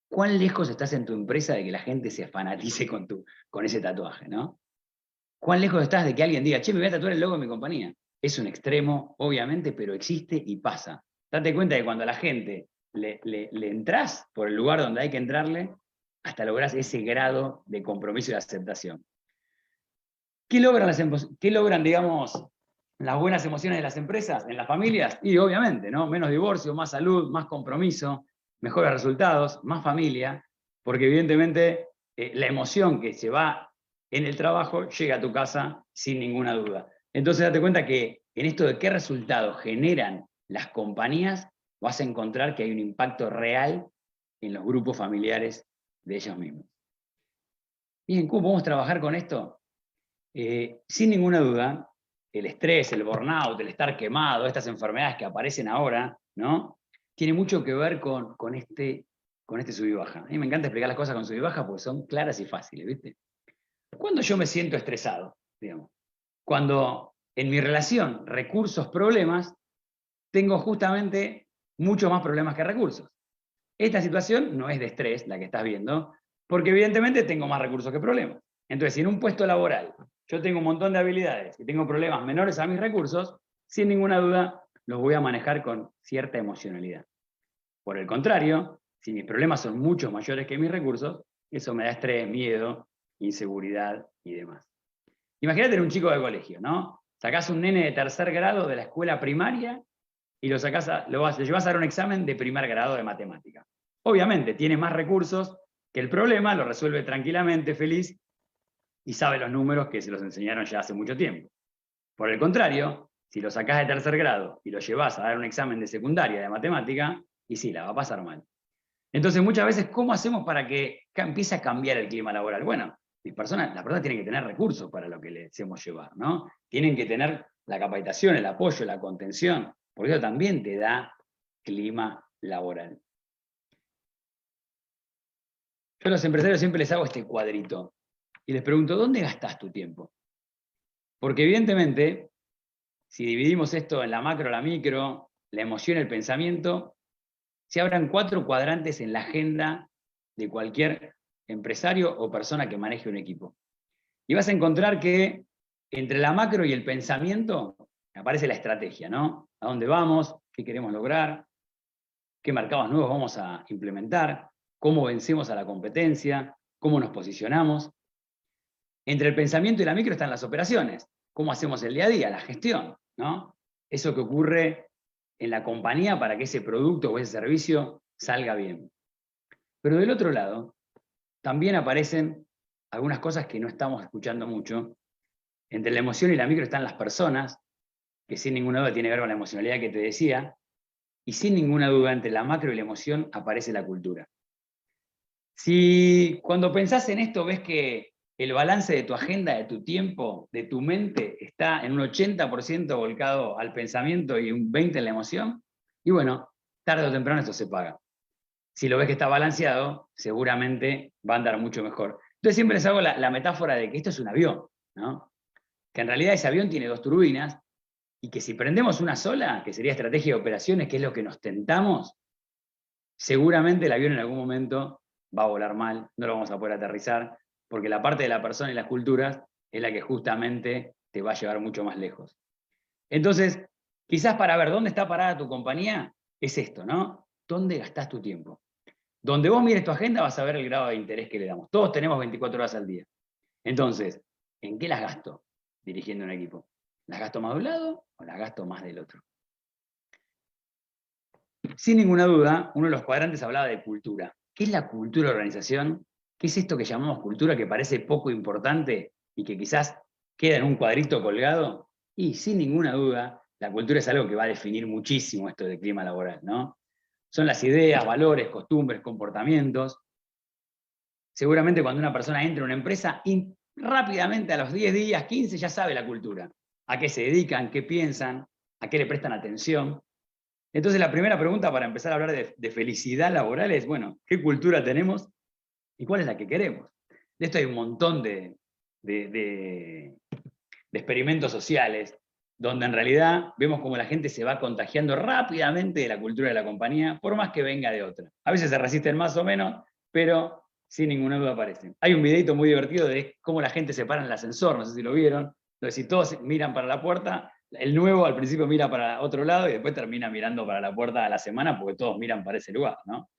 ¿Cuán lejos estás en tu empresa de que la gente se fanatice con ese tatuaje, ¿no? ¿Cuán lejos estás de que alguien diga, che, me voy a tatuar el logo de mi compañía? Es un extremo, obviamente, pero existe y pasa. Date cuenta que cuando a la gente le entras por el lugar donde hay que entrarle, hasta lográs ese grado de compromiso y de aceptación. ¿Qué logran, digamos, las buenas emociones de las empresas, en las familias? Y obviamente, ¿no? Menos divorcio, más salud, más compromiso, mejores resultados, más familia, porque evidentemente la emoción que se va en el trabajo llega a tu casa sin ninguna duda. Entonces date cuenta que en esto de qué resultados generan las compañías, vas a encontrar que hay un impacto real en los grupos familiares de ellos mismos. Bien, ¿cómo podemos trabajar con esto? Sin ninguna duda, el estrés, el burnout, el estar quemado, estas enfermedades que aparecen ahora, ¿no? tiene mucho que ver con este sub y baja. A mí me encanta explicar las cosas con sub y baja porque son claras y fáciles, ¿viste? Cuando yo me siento estresado, digamos, cuando en mi relación recursos-problemas, tengo justamente muchos más problemas que recursos. Esta situación no es de estrés, la que estás viendo, porque evidentemente tengo más recursos que problemas. Entonces, si en un puesto laboral yo tengo un montón de habilidades y tengo problemas menores a mis recursos, sin ninguna duda los voy a manejar con cierta emocionalidad. Por el contrario, si mis problemas son mucho mayores que mis recursos, eso me da estrés, miedo, inseguridad y demás. Imagínate en un chico de colegio, ¿no? Sacás un nene de tercer grado de la escuela primaria y lo llevas a dar un examen de primer grado de matemática. Obviamente, tiene más recursos que el problema, lo resuelve tranquilamente, feliz, y sabe los números que se los enseñaron ya hace mucho tiempo. Por el contrario, si lo sacás de tercer grado y lo llevas a dar un examen de secundaria de matemática, y sí, la va a pasar mal. Entonces, muchas veces, ¿cómo hacemos para que empiece a cambiar el clima laboral? Bueno, las personas tienen que tener recursos para lo que le hacemos llevar, ¿no? Tienen que tener la capacitación, el apoyo, la contención, porque eso también te da clima laboral. Yo a los empresarios siempre les hago este cuadrito y les pregunto, ¿dónde gastás tu tiempo? Porque evidentemente, si dividimos esto en la macro, la micro, la emoción, el pensamiento, se abran 4 cuadrantes en la agenda de cualquier empresario o persona que maneje un equipo. Y vas a encontrar que entre la macro y el pensamiento aparece la estrategia, ¿no? ¿A dónde vamos? ¿Qué queremos lograr? ¿Qué mercados nuevos vamos a implementar? ¿Cómo vencemos a la competencia? ¿Cómo nos posicionamos? Entre el pensamiento y la micro están las operaciones. ¿Cómo hacemos el día a día? La gestión, ¿no? Eso que ocurre en la compañía para que ese producto o ese servicio salga bien. Pero del otro lado, también aparecen algunas cosas que no estamos escuchando mucho. Entre la emoción y la micro están las personas, que sin ninguna duda tiene que ver con la emocionalidad que te decía, y sin ninguna duda entre la macro y la emoción aparece la cultura. Si cuando pensás en esto ves que el balance de tu agenda, de tu tiempo, de tu mente está en un 80% volcado al pensamiento y un 20% en la emoción, y bueno, tarde o temprano esto se paga. Si lo ves que está balanceado, seguramente va a andar mucho mejor. Entonces siempre les hago la metáfora de que esto es un avión, ¿no? Que en realidad ese avión tiene 2 turbinas y que si prendemos una sola, que sería estrategia de operaciones, que es lo que nos tentamos, seguramente el avión en algún momento va a volar mal, no lo vamos a poder aterrizar, porque la parte de la persona y las culturas es la que justamente te va a llevar mucho más lejos. Entonces, quizás para ver dónde está parada tu compañía, es esto, ¿no? ¿Dónde gastás tu tiempo? Donde vos mires tu agenda vas a ver el grado de interés que le damos. Todos tenemos 24 horas al día. Entonces, ¿en qué las gasto dirigiendo un equipo? ¿Las gasto más de un lado o las gasto más del otro? Sin ninguna duda, uno de los cuadrantes hablaba de cultura. ¿Qué es la cultura de organización? ¿Qué es esto que llamamos cultura que parece poco importante y que quizás queda en un cuadrito colgado? Y sin ninguna duda, la cultura es algo que va a definir muchísimo esto del clima laboral, ¿no? Son las ideas, valores, costumbres, comportamientos. Seguramente cuando una persona entra en una empresa, rápidamente a los 10 días, 15, ya sabe la cultura. A qué se dedican, qué piensan, a qué le prestan atención. Entonces la primera pregunta para empezar a hablar de felicidad laboral es, bueno, ¿qué cultura tenemos y cuál es la que queremos? De esto hay un montón de experimentos sociales, donde en realidad vemos cómo la gente se va contagiando rápidamente de la cultura de la compañía, por más que venga de otra. A veces se resisten más o menos, pero sin ninguna duda aparecen. Hay un videito muy divertido de cómo la gente se para en el ascensor, no sé si lo vieron. Entonces, si todos miran para la puerta, el nuevo al principio mira para otro lado y después termina mirando para la puerta a la semana porque todos miran para ese lugar, ¿no?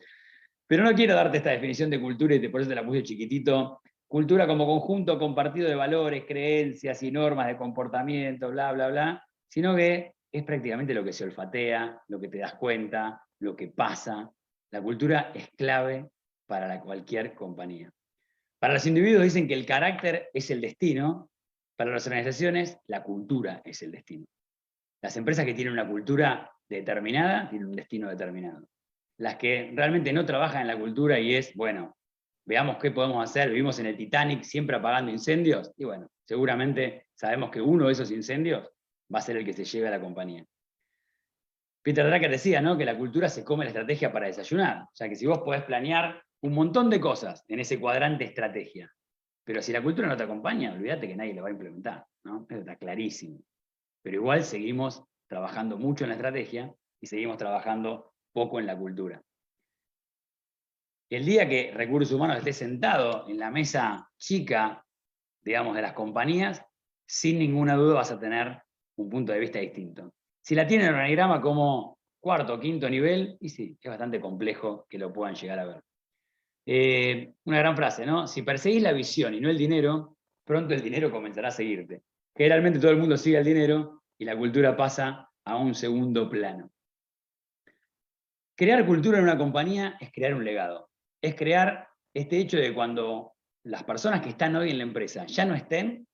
Pero no quiero darte esta definición de cultura y por eso te la puse chiquitito. Cultura como conjunto compartido de valores, creencias y normas de comportamiento, bla, bla, bla, sino que es prácticamente lo que se olfatea, lo que te das cuenta, lo que pasa. La cultura es clave para cualquier compañía. Para los individuos dicen que el carácter es el destino, para las organizaciones la cultura es el destino. Las empresas que tienen una cultura determinada tienen un destino determinado. Las que realmente no trabajan en la cultura y es, bueno, veamos qué podemos hacer, vivimos en el Titanic siempre apagando incendios, y bueno, seguramente sabemos que uno de esos incendios va a ser el que se lleve a la compañía. Peter Drucker decía, ¿no?, que la cultura se come la estrategia para desayunar. O sea, que si vos podés planear un montón de cosas en ese cuadrante estrategia, pero si la cultura no te acompaña, olvídate que nadie lo va a implementar, ¿no? Eso está clarísimo. Pero igual seguimos trabajando mucho en la estrategia y seguimos trabajando poco en la cultura. El día que Recursos Humanos esté sentado en la mesa chica, digamos, de las compañías, sin ninguna duda vas a tener un punto de vista distinto. Si la tienen en organigrama como cuarto o quinto nivel, y sí, es bastante complejo que lo puedan llegar a ver. Una gran frase, ¿no? Si perseguís la visión y no el dinero, pronto el dinero comenzará a seguirte. Generalmente todo el mundo sigue al dinero y la cultura pasa a un segundo plano. Crear cultura en una compañía es crear un legado. Es crear este hecho de cuando las personas que están hoy en la empresa ya no estén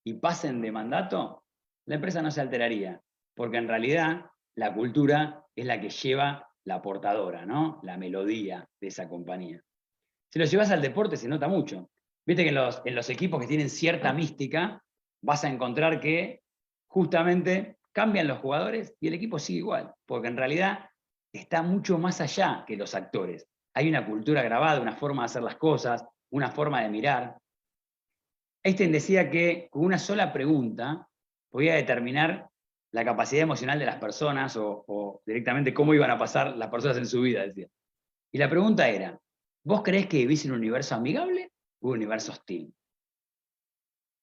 y pasen de mandato, la empresa no se alteraría, porque en realidad la cultura es la que lleva la portadora, ¿no? La melodía de esa compañía. Si lo llevas al deporte se nota mucho. Viste que en los equipos que tienen cierta mística vas a encontrar que justamente cambian los jugadores y el equipo sigue igual, porque en realidad está mucho más allá que los actores. Hay una cultura grabada, una forma de hacer las cosas, una forma de mirar. Einstein decía que con una sola pregunta podía determinar la capacidad emocional de las personas o directamente cómo iban a pasar las personas en su vida, decía. Y la pregunta era, ¿vos creés que vivís en un universo amigable o un universo hostil?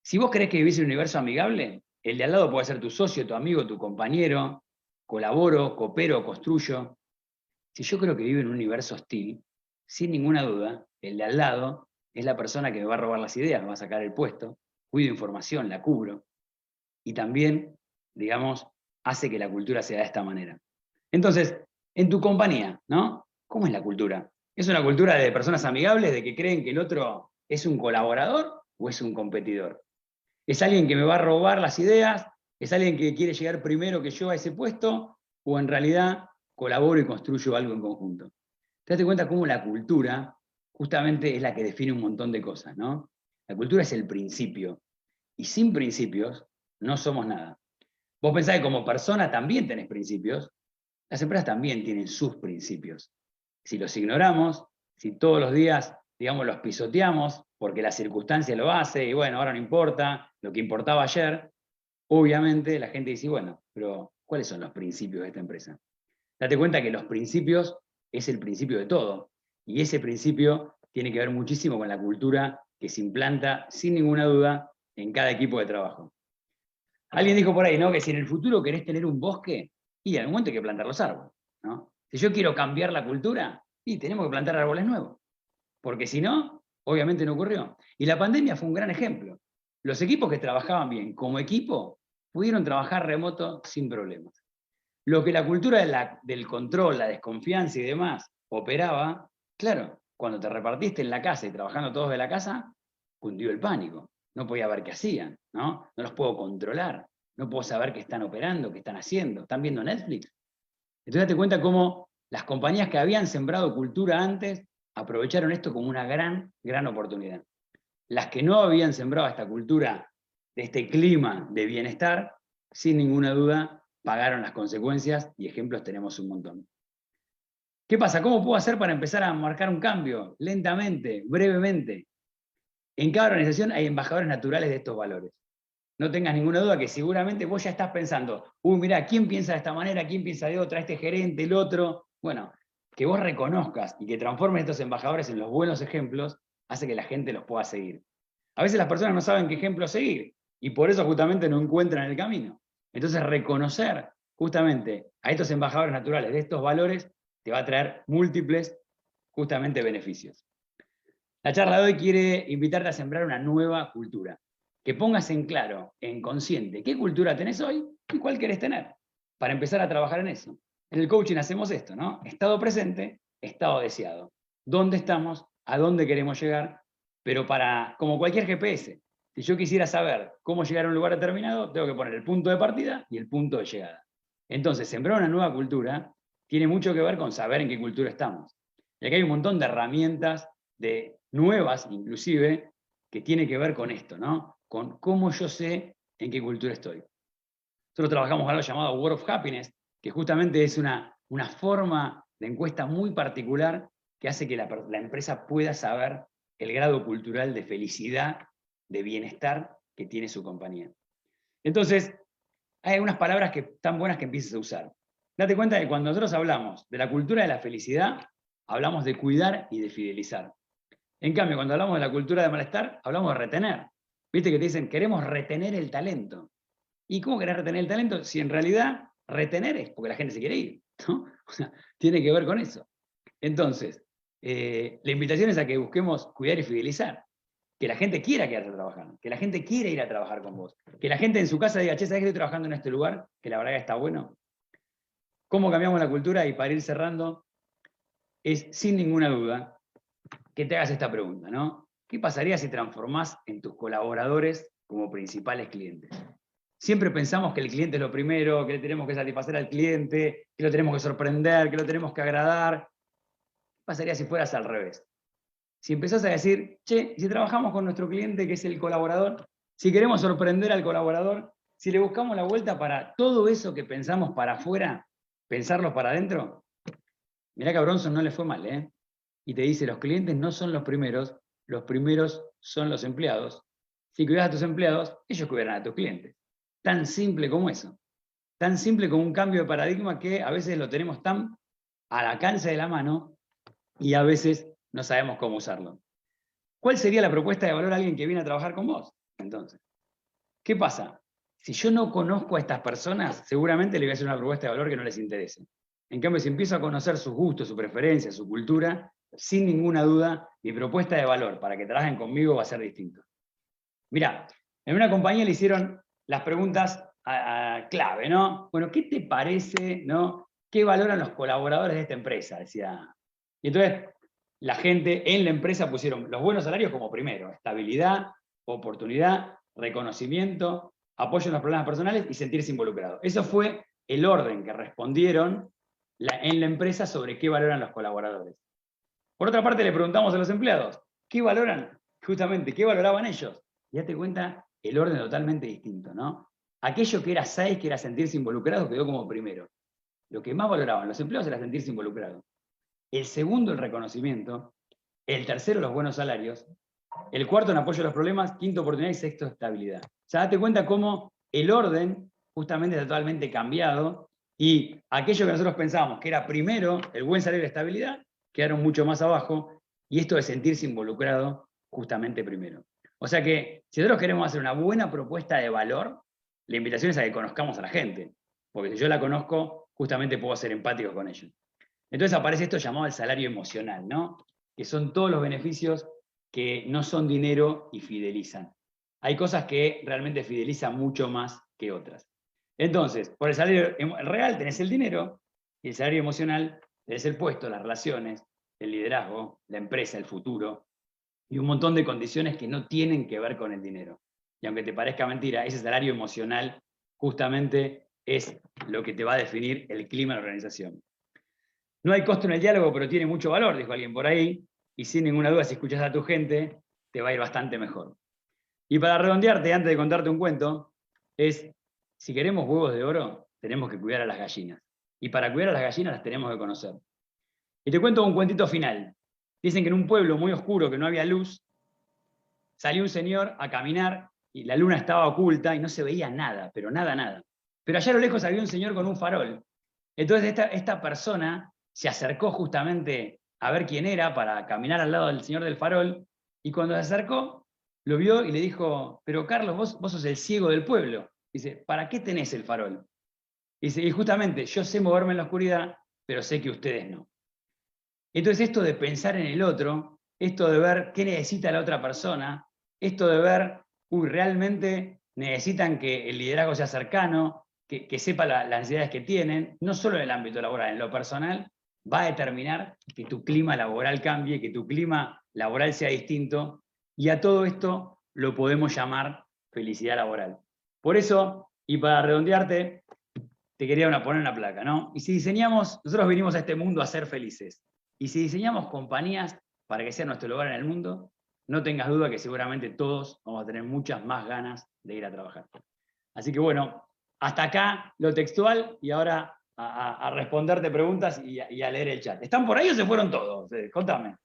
Si vos creés que vivís en un universo amigable, el de al lado puede ser tu socio, tu amigo, tu compañero, colaboro, coopero, construyo. Si yo creo que vivo en un universo hostil, sin ninguna duda, el de al lado es la persona que me va a robar las ideas, me va a sacar el puesto, cuido información, la cubro, y también, digamos, hace que la cultura sea de esta manera. Entonces, en tu compañía, ¿no? ¿Cómo es la cultura? ¿Es una cultura de personas amigables, de que creen que el otro es un colaborador o es un competidor? ¿Es alguien que me va a robar las ideas? ¿Es alguien que quiere llegar primero que yo a ese puesto? ¿O en realidad colaboro y construyo algo en conjunto? Te das cuenta cómo la cultura justamente es la que define un montón de cosas, ¿no? La cultura es el principio. Y sin principios no somos nada. Vos pensás que como persona también tenés principios, las empresas también tienen sus principios. Si los ignoramos, si todos los días, digamos, los pisoteamos, porque la circunstancia lo hace, y bueno, ahora no importa, lo que importaba ayer, obviamente la gente dice, bueno, pero ¿cuáles son los principios de esta empresa? Date cuenta que los principios es el principio de todo, y ese principio tiene que ver muchísimo con la cultura que se implanta, sin ninguna duda, en cada equipo de trabajo. Alguien dijo por ahí, ¿no?, que si en el futuro querés tener un bosque, y en algún momento hay que plantar los árboles, ¿no? Si yo quiero cambiar la cultura, y tenemos que plantar árboles nuevos, porque si no, obviamente no ocurrió. Y la pandemia fue un gran ejemplo. Los equipos que trabajaban bien como equipo pudieron trabajar remoto sin problemas. Lo que la cultura del control, la desconfianza y demás operaba, claro, cuando te repartiste en la casa y trabajando todos de la casa, cundió el pánico. No podía ver qué hacían, ¿no? No los puedo controlar, no puedo saber qué están operando, qué están haciendo. ¿Están viendo Netflix? Entonces date cuenta cómo las compañías que habían sembrado cultura antes aprovecharon esto como una gran, gran oportunidad. Las que no habían sembrado esta cultura, de este clima de bienestar, sin ninguna duda pagaron las consecuencias y ejemplos tenemos un montón. ¿Qué pasa? ¿Cómo puedo hacer para empezar a marcar un cambio? Lentamente, brevemente. En cada organización hay embajadores naturales de estos valores. No tengas ninguna duda que seguramente vos ya estás pensando, mirá, ¿quién piensa de esta manera? ¿Quién piensa de otra? Este gerente, el otro. Bueno, que vos reconozcas y que transformes estos embajadores en los buenos ejemplos hace que la gente los pueda seguir. A veces las personas no saben qué ejemplo seguir y por eso justamente no encuentran el camino. Entonces reconocer justamente a estos embajadores naturales de estos valores te va a traer múltiples justamente beneficios. La charla de hoy quiere invitarte a sembrar una nueva cultura. Que pongas en claro, en consciente, qué cultura tenés hoy y cuál querés tener, para empezar a trabajar en eso. En el coaching hacemos esto, ¿no? Estado presente, estado deseado. ¿Dónde estamos? ¿A dónde queremos llegar? Pero como cualquier GPS, si yo quisiera saber cómo llegar a un lugar determinado, tengo que poner el punto de partida y el punto de llegada. Entonces, sembrar una nueva cultura tiene mucho que ver con saber en qué cultura estamos. Y aquí hay un montón de herramientas, de nuevas inclusive, que tiene que ver con esto, ¿no? Con cómo yo sé en qué cultura estoy. Nosotros trabajamos algo llamado World of Happiness, que justamente es una forma de encuesta muy particular que hace que la empresa pueda saber el grado cultural de felicidad, de bienestar que tiene su compañía. Entonces, hay algunas palabras que están buenas que empieces a usar. Date cuenta que cuando nosotros hablamos de la cultura de la felicidad, hablamos de cuidar y de fidelizar. En cambio, cuando hablamos de la cultura de malestar, hablamos de retener. Viste que te dicen, queremos retener el talento. ¿Y cómo querés retener el talento? Si en realidad retener es porque la gente se quiere ir, ¿no? O sea, tiene que ver con eso. Entonces, la invitación es a que busquemos cuidar y fidelizar. Que la gente quiera quedarse trabajando, que la gente quiera ir a trabajar con vos, que la gente en su casa diga, che, ¿sabés que estoy trabajando en este lugar? Que la verdad que está bueno. ¿Cómo cambiamos la cultura? Y para ir cerrando, es sin ninguna duda que te hagas esta pregunta, ¿no? ¿Qué pasaría si transformás en tus colaboradores como principales clientes? Siempre pensamos que el cliente es lo primero, que le tenemos que satisfacer al cliente, que lo tenemos que sorprender, que lo tenemos que agradar. ¿Qué pasaría si fueras al revés? Si empezás a decir, che, si trabajamos con nuestro cliente que es el colaborador, si queremos sorprender al colaborador, si le buscamos la vuelta para todo eso que pensamos para afuera, pensarlo para adentro, mirá que a Bronson no le fue mal, ¿eh? Y te dice, los clientes no son los primeros son los empleados. Si cuidas a tus empleados, ellos cuidarán a tus clientes. Tan simple como eso. Tan simple como un cambio de paradigma que a veces lo tenemos tan al alcance de la mano y a veces no sabemos cómo usarlo. ¿Cuál sería la propuesta de valor a alguien que viene a trabajar con vos? Entonces, ¿qué pasa? Si yo no conozco a estas personas, seguramente le voy a hacer una propuesta de valor que no les interese. En cambio, si empiezo a conocer sus gustos, sus preferencias, su cultura, sin ninguna duda, mi propuesta de valor para que trabajen conmigo va a ser distinta. Mirá, en una compañía le hicieron las preguntas clave, ¿no? Bueno, ¿qué te parece, no? ¿Qué valoran los colaboradores de esta empresa? Decía. Y entonces, la gente en la empresa pusieron los buenos salarios como primero, estabilidad, oportunidad, reconocimiento, apoyo en los problemas personales y sentirse involucrado. Eso fue el orden que respondieron en la empresa sobre qué valoran los colaboradores. Por otra parte, le preguntamos a los empleados, ¿qué valoran? Justamente, ¿qué valoraban ellos? Y date cuenta, el orden totalmente distinto, ¿no? Aquello que era 6, que era sentirse involucrado, quedó como primero. Lo que más valoraban los empleados era sentirse involucrados. El segundo, el reconocimiento. El tercero, los buenos salarios. El cuarto, en apoyo a los problemas. Quinto, oportunidad. Y sexto, estabilidad. O sea, date cuenta cómo el orden justamente está totalmente cambiado y aquello que nosotros pensábamos que era primero, el buen salario y la estabilidad, quedaron mucho más abajo y esto de sentirse involucrado justamente primero. O sea que si nosotros queremos hacer una buena propuesta de valor, la invitación es a que conozcamos a la gente, porque si yo la conozco, justamente puedo ser empático con ellos. Entonces aparece esto llamado el salario emocional, ¿no? Que son todos los beneficios que no son dinero y fidelizan. Hay cosas que realmente fidelizan mucho más que otras. Entonces, por el salario real tenés el dinero y el salario emocional tenés el puesto, las relaciones, el liderazgo, la empresa, el futuro y un montón de condiciones que no tienen que ver con el dinero. Y aunque te parezca mentira, ese salario emocional justamente es lo que te va a definir el clima de la organización. No hay costo en el diálogo, pero tiene mucho valor, dijo alguien por ahí, y sin ninguna duda, si escuchas a tu gente, te va a ir bastante mejor. Y para redondearte, antes de contarte un cuento, es, si queremos huevos de oro, tenemos que cuidar a las gallinas. Y para cuidar a las gallinas las tenemos que conocer. Y te cuento un cuentito final. Dicen que en un pueblo muy oscuro, que no había luz, salió un señor a caminar y la luna estaba oculta y no se veía nada, pero nada, nada. Pero allá a lo lejos había un señor con un farol. Entonces esta persona se acercó justamente a ver quién era para caminar al lado del señor del farol, y cuando se acercó, lo vio y le dijo, pero Carlos, vos sos el ciego del pueblo. Dice, ¿para qué tenés el farol? Dice, y justamente, yo sé moverme en la oscuridad, pero sé que ustedes no. Entonces esto de pensar en el otro, esto de ver qué necesita la otra persona, esto de ver, realmente necesitan que el liderazgo sea cercano, que sepa las necesidades que tienen, no solo en el ámbito laboral, en lo personal, va a determinar que tu clima laboral cambie, que tu clima laboral sea distinto, y a todo esto lo podemos llamar felicidad laboral. Por eso, y para redondearte, te quería poner una placa, ¿no? Y si diseñamos, nosotros vinimos a este mundo a ser felices, y si diseñamos compañías para que sea nuestro lugar en el mundo, no tengas duda que seguramente todos vamos a tener muchas más ganas de ir a trabajar. Así que bueno, hasta acá lo textual, y ahora a responderte preguntas y a leer el chat. ¿Están por ahí o se fueron todos? Contame.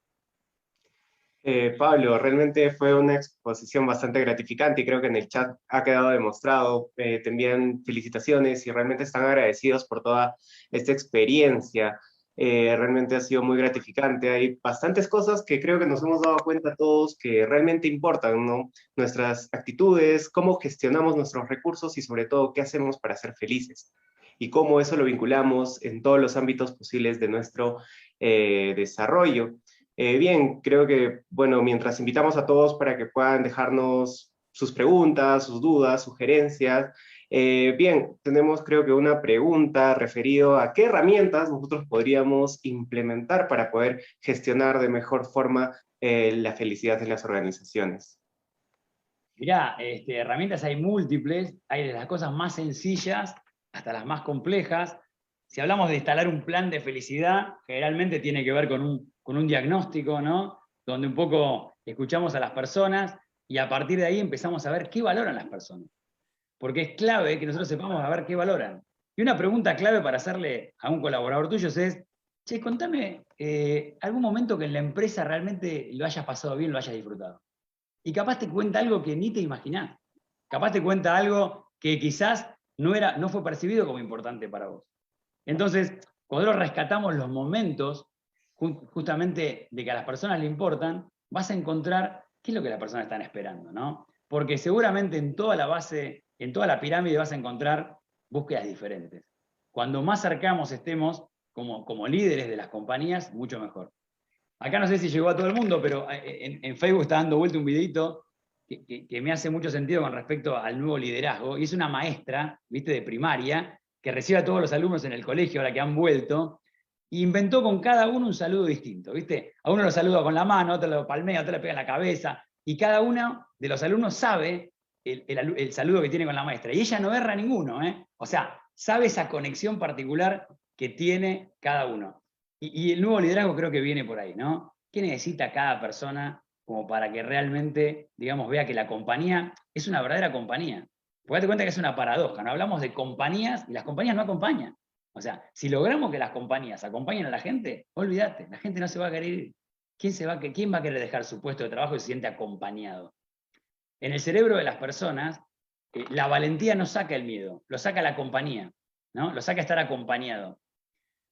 Pablo, realmente fue una exposición bastante gratificante y creo que en el chat ha quedado demostrado. Te envían felicitaciones y realmente están agradecidos por toda esta experiencia. Realmente ha sido muy gratificante. Hay bastantes cosas que creo que nos hemos dado cuenta todos que realmente importan, ¿no? Nuestras actitudes, cómo gestionamos nuestros recursos y sobre todo qué hacemos para ser felices y cómo eso lo vinculamos en todos los ámbitos posibles de nuestro desarrollo. Bien, creo que, bueno, mientras invitamos a todos para que puedan dejarnos sus preguntas, sus dudas, sugerencias, bien, tenemos creo que una pregunta referido a qué herramientas nosotros podríamos implementar para poder gestionar de mejor forma la felicidad en las organizaciones. Mirá, herramientas hay múltiples, hay de las cosas más sencillas hasta las más complejas. Si hablamos de instalar un plan de felicidad, generalmente tiene que ver con un diagnóstico, ¿no? Donde un poco escuchamos a las personas y a partir de ahí empezamos a ver qué valoran las personas. Porque es clave que nosotros sepamos a ver qué valoran. Y una pregunta clave para hacerle a un colaborador tuyo es, che, contame algún momento que en la empresa realmente lo hayas pasado bien, lo hayas disfrutado. Y capaz te cuenta algo que ni te imaginás. Capaz te cuenta algo que quizás no fue percibido como importante para vos. Entonces, cuando rescatamos los momentos justamente de que a las personas le importan, vas a encontrar qué es lo que las personas están esperando, ¿no? Porque seguramente en toda la base, en toda la pirámide vas a encontrar búsquedas diferentes. Cuando más cercanos estemos como líderes de las compañías, mucho mejor. Acá no sé si llegó a todo el mundo, pero en Facebook está dando vuelta un videito que me hace mucho sentido con respecto al nuevo liderazgo. Y es una maestra, viste, de primaria, que recibe a todos los alumnos en el colegio, ahora que han vuelto, e inventó con cada uno un saludo distinto, ¿viste? A uno lo saluda con la mano, a otro lo palmea, a otro le pega en la cabeza, y cada uno de los alumnos sabe el saludo que tiene con la maestra. Y ella no erra ninguno, ¿eh? O sea, sabe esa conexión particular que tiene cada uno. Y el nuevo liderazgo creo que viene por ahí, ¿no? ¿Qué necesita cada persona como para que realmente, digamos, vea que la compañía es una verdadera compañía? Porque date cuenta que es una paradoja, ¿no? Hablamos de compañías y las compañías no acompañan. O sea, si logramos que las compañías acompañen a la gente, olvídate, la gente no se va a querer ir. ¿Quién va a querer dejar su puesto de trabajo y se siente acompañado? En el cerebro de las personas, la valentía no saca el miedo, lo saca la compañía, ¿no? Lo saca estar acompañado.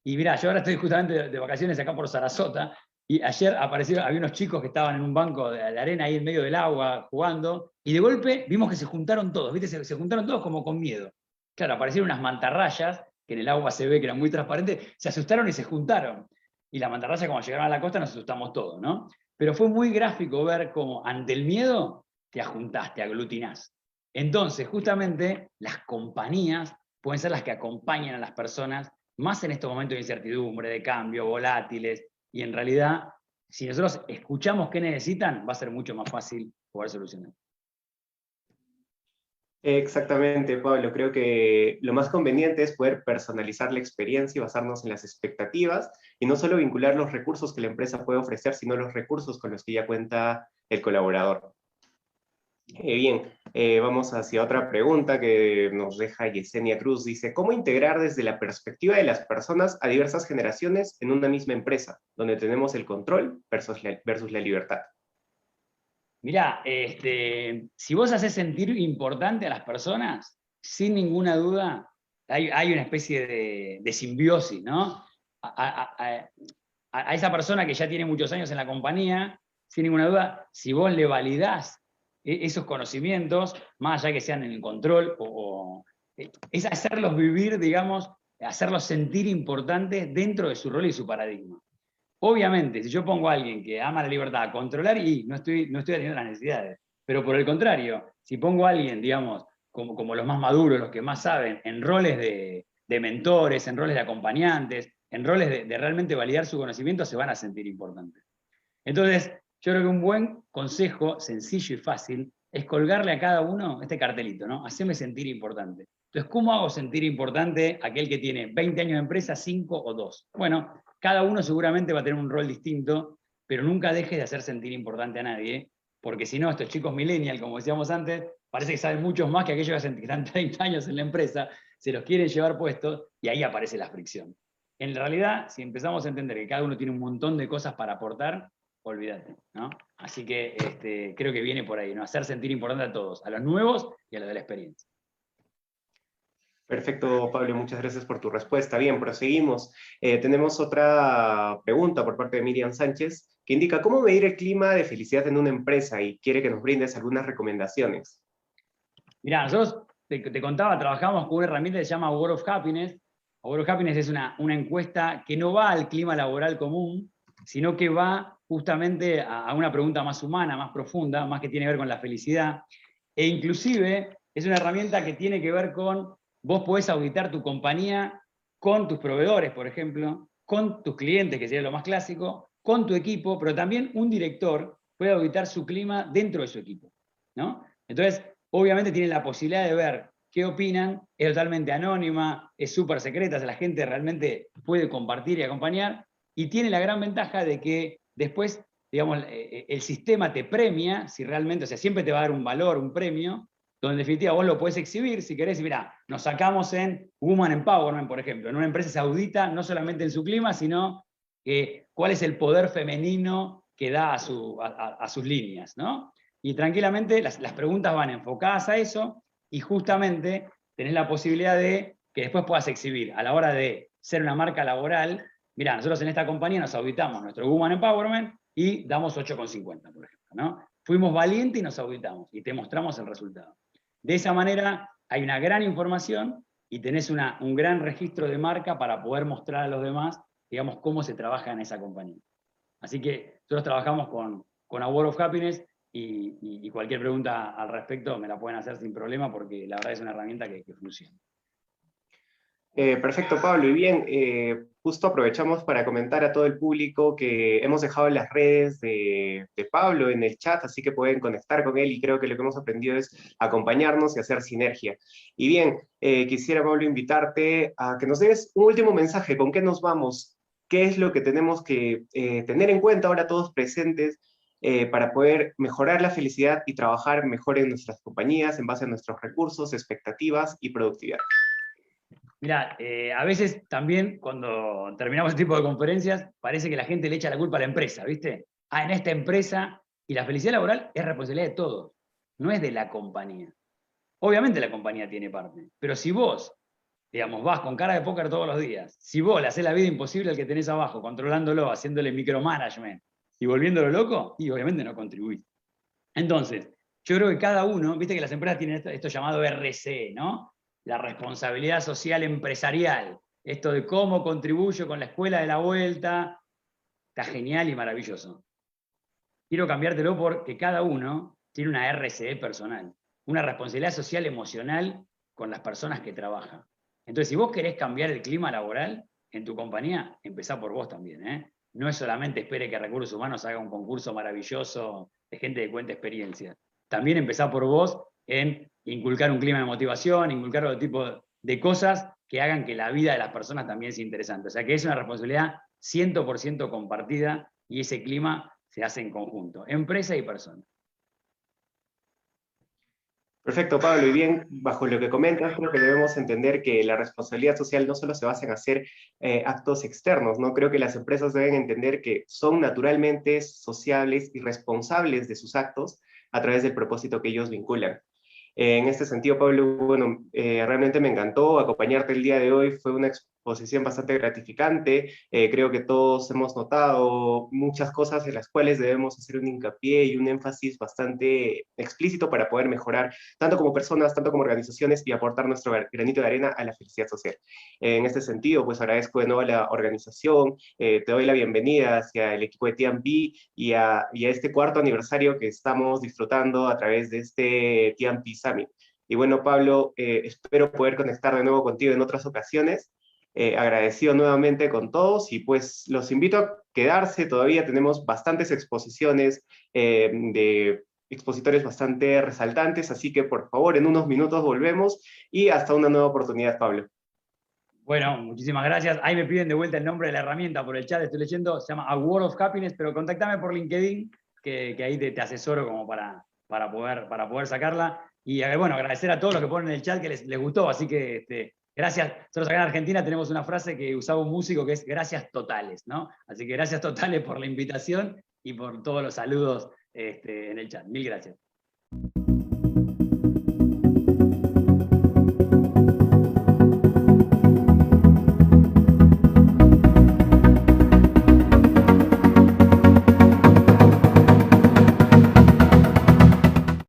Y mirá, yo ahora estoy justamente de vacaciones acá por Sarasota, y ayer había unos chicos que estaban en un banco de arena ahí en medio del agua jugando, y de golpe vimos que se juntaron todos, ¿viste? Se juntaron todos como con miedo. Claro, aparecieron unas mantarrayas, que en el agua se ve que eran muy transparentes, se asustaron y se juntaron. Y la mantarraya, cuando llegaron a la costa, nos asustamos todos, ¿no? Pero fue muy gráfico ver cómo ante el miedo te ajuntás, te aglutinás. Entonces, justamente, las compañías pueden ser las que acompañan a las personas más en estos momentos de incertidumbre, de cambio, volátiles, y en realidad, si nosotros escuchamos qué necesitan, va a ser mucho más fácil poder solucionar. Exactamente, Pablo. Creo que lo más conveniente es poder personalizar la experiencia y basarnos en las expectativas y no solo vincular los recursos que la empresa puede ofrecer, sino los recursos con los que ya cuenta el colaborador. Bien, vamos hacia otra pregunta que nos deja Yesenia Cruz. Dice, ¿cómo integrar desde la perspectiva de las personas a diversas generaciones en una misma empresa, donde tenemos el control versus la libertad? Mirá, si vos haces sentir importante a las personas, sin ninguna duda, hay una especie de simbiosis, ¿no? A esa persona que ya tiene muchos años en la compañía, sin ninguna duda, si vos le validás esos conocimientos, más allá que sean en el control, es hacerlos vivir, digamos, hacerlos sentir importantes dentro de su rol y su paradigma. Obviamente, si yo pongo a alguien que ama la libertad a controlar, y no estoy atendiendo las necesidades. Pero por el contrario, si pongo a alguien, digamos, como los más maduros, los que más saben, en roles de mentores, en roles de acompañantes, en roles de realmente validar su conocimiento, se van a sentir importantes. Entonces, yo creo que un buen consejo, sencillo y fácil, es colgarle a cada uno este cartelito, ¿no? Haceme sentir importante. Entonces, ¿cómo hago sentir importante aquel que tiene 20 años de empresa, 5 o 2? Bueno, cada uno seguramente va a tener un rol distinto, pero nunca dejes de hacer sentir importante a nadie, porque si no, estos chicos millennial, como decíamos antes, parece que saben muchos más que aquellos que están 30 años en la empresa, se los quieren llevar puestos y ahí aparece la fricción. En realidad, si empezamos a entender que cada uno tiene un montón de cosas para aportar, olvídate, ¿no? Así que creo que viene por ahí, ¿no? Hacer sentir importante a todos, a los nuevos y a los de la experiencia. Perfecto, Pablo, muchas gracias por tu respuesta. Bien, proseguimos. Tenemos otra pregunta por parte de Miriam Sánchez, que indica cómo medir el clima de felicidad en una empresa y quiere que nos brindes algunas recomendaciones. Mirá, nosotros, te contaba, trabajamos con una herramienta que se llama World of Happiness. World of Happiness es una encuesta que no va al clima laboral común, sino que va justamente a una pregunta más humana, más profunda, más que tiene que ver con la felicidad. E inclusive es una herramienta que tiene que ver con, vos podés auditar tu compañía con tus proveedores, por ejemplo, con tus clientes, que sería lo más clásico, con tu equipo, pero también un director puede auditar su clima dentro de su equipo, ¿no? Entonces, obviamente tienen la posibilidad de ver qué opinan, es totalmente anónima, es súper secreta, la gente realmente puede compartir y acompañar, y tiene la gran ventaja de que después, digamos, el sistema te premia, si realmente, o sea, siempre te va a dar un valor, un premio, donde en definitiva vos lo podés exhibir si querés, y mirá, nos sacamos en Woman Empowerment, por ejemplo, en una empresa se audita no solamente en su clima, sino cuál es el poder femenino que da a sus líneas, ¿no? Y tranquilamente las preguntas van enfocadas a eso y justamente tenés la posibilidad de que después puedas exhibir a la hora de ser una marca laboral. Mirá, nosotros en esta compañía nos auditamos nuestro Woman Empowerment y damos 8,50, por ejemplo, ¿no? Fuimos valientes y nos auditamos y te mostramos el resultado. De esa manera hay una gran información y tenés un gran registro de marca para poder mostrar a los demás, digamos, cómo se trabaja en esa compañía. Así que nosotros trabajamos con A World of Happiness y cualquier pregunta al respecto me la pueden hacer sin problema porque la verdad es una herramienta que funciona. Perfecto, Pablo. Y bien, justo aprovechamos para comentar a todo el público que hemos dejado las redes de Pablo en el chat, así que pueden conectar con él y creo que lo que hemos aprendido es acompañarnos y hacer sinergia. Y bien, quisiera, Pablo, invitarte a que nos des un último mensaje. ¿Con qué nos vamos? ¿Qué es lo que tenemos que tener en cuenta ahora todos presentes para poder mejorar la felicidad y trabajar mejor en nuestras compañías en base a nuestros recursos, expectativas y productividad? Mira, a veces también cuando terminamos este tipo de conferencias parece que la gente le echa la culpa a la empresa, ¿viste? Ah, en esta empresa, y la felicidad laboral es responsabilidad de todos, no es de la compañía. Obviamente la compañía tiene parte, pero si vos, digamos, vas con cara de póker todos los días, si vos le hacés la vida imposible al que tenés abajo, controlándolo, haciéndole micromanagement y volviéndolo loco, y obviamente no contribuís. Entonces, yo creo que cada uno, viste que las empresas tienen esto llamado RC, ¿no? La responsabilidad social empresarial, esto de cómo contribuyo con la escuela de la vuelta, está genial y maravilloso. Quiero cambiártelo porque cada uno tiene una RCE personal, una responsabilidad social emocional con las personas que trabajan. Entonces, si vos querés cambiar el clima laboral en tu compañía, empezá por vos también, ¿eh? No es solamente espere que Recursos Humanos haga un concurso maravilloso de gente que cuente experiencias. También empezá por vos en inculcar un clima de motivación, inculcar otro tipo de cosas que hagan que la vida de las personas también sea interesante. O sea que es una responsabilidad 100% compartida y ese clima se hace en conjunto, empresa y persona. Perfecto, Pablo. Y bien, bajo lo que comentas, creo que debemos entender que la responsabilidad social no solo se basa en hacer actos externos, ¿no? Creo que las empresas deben entender que son naturalmente sociables y responsables de sus actos a través del propósito que ellos vinculan. En este sentido, Pablo, bueno, realmente me encantó acompañarte el día de hoy. Fue una exposición bastante gratificante. Creo que todos hemos notado muchas cosas en las cuales debemos hacer un hincapié y un énfasis bastante explícito para poder mejorar, tanto como personas, tanto como organizaciones, y aportar nuestro granito de arena a la felicidad social. En este sentido, pues agradezco de nuevo a la organización, te doy la bienvenida hacia el equipo de TMP y a este cuarto aniversario que estamos disfrutando a través de este TMP Summit. Y bueno, Pablo, espero poder conectar de nuevo contigo en otras ocasiones. Agradecido nuevamente con todos y pues los invito a quedarse, todavía tenemos bastantes exposiciones de expositores bastante resaltantes, así que por favor en unos minutos volvemos y hasta una nueva oportunidad, Pablo. Bueno, muchísimas gracias. Ahí me piden de vuelta el nombre de la herramienta por el chat, estoy leyendo, se llama A World of Happiness, pero contactame por LinkedIn, que ahí te asesoro como para poder sacarla. Y bueno, agradecer a todos los que ponen en el chat que les gustó, así que Gracias. Nosotros acá en Argentina tenemos una frase que usaba un músico que es gracias totales, ¿no? Así que gracias totales por la invitación y por todos los saludos en el chat. Mil gracias.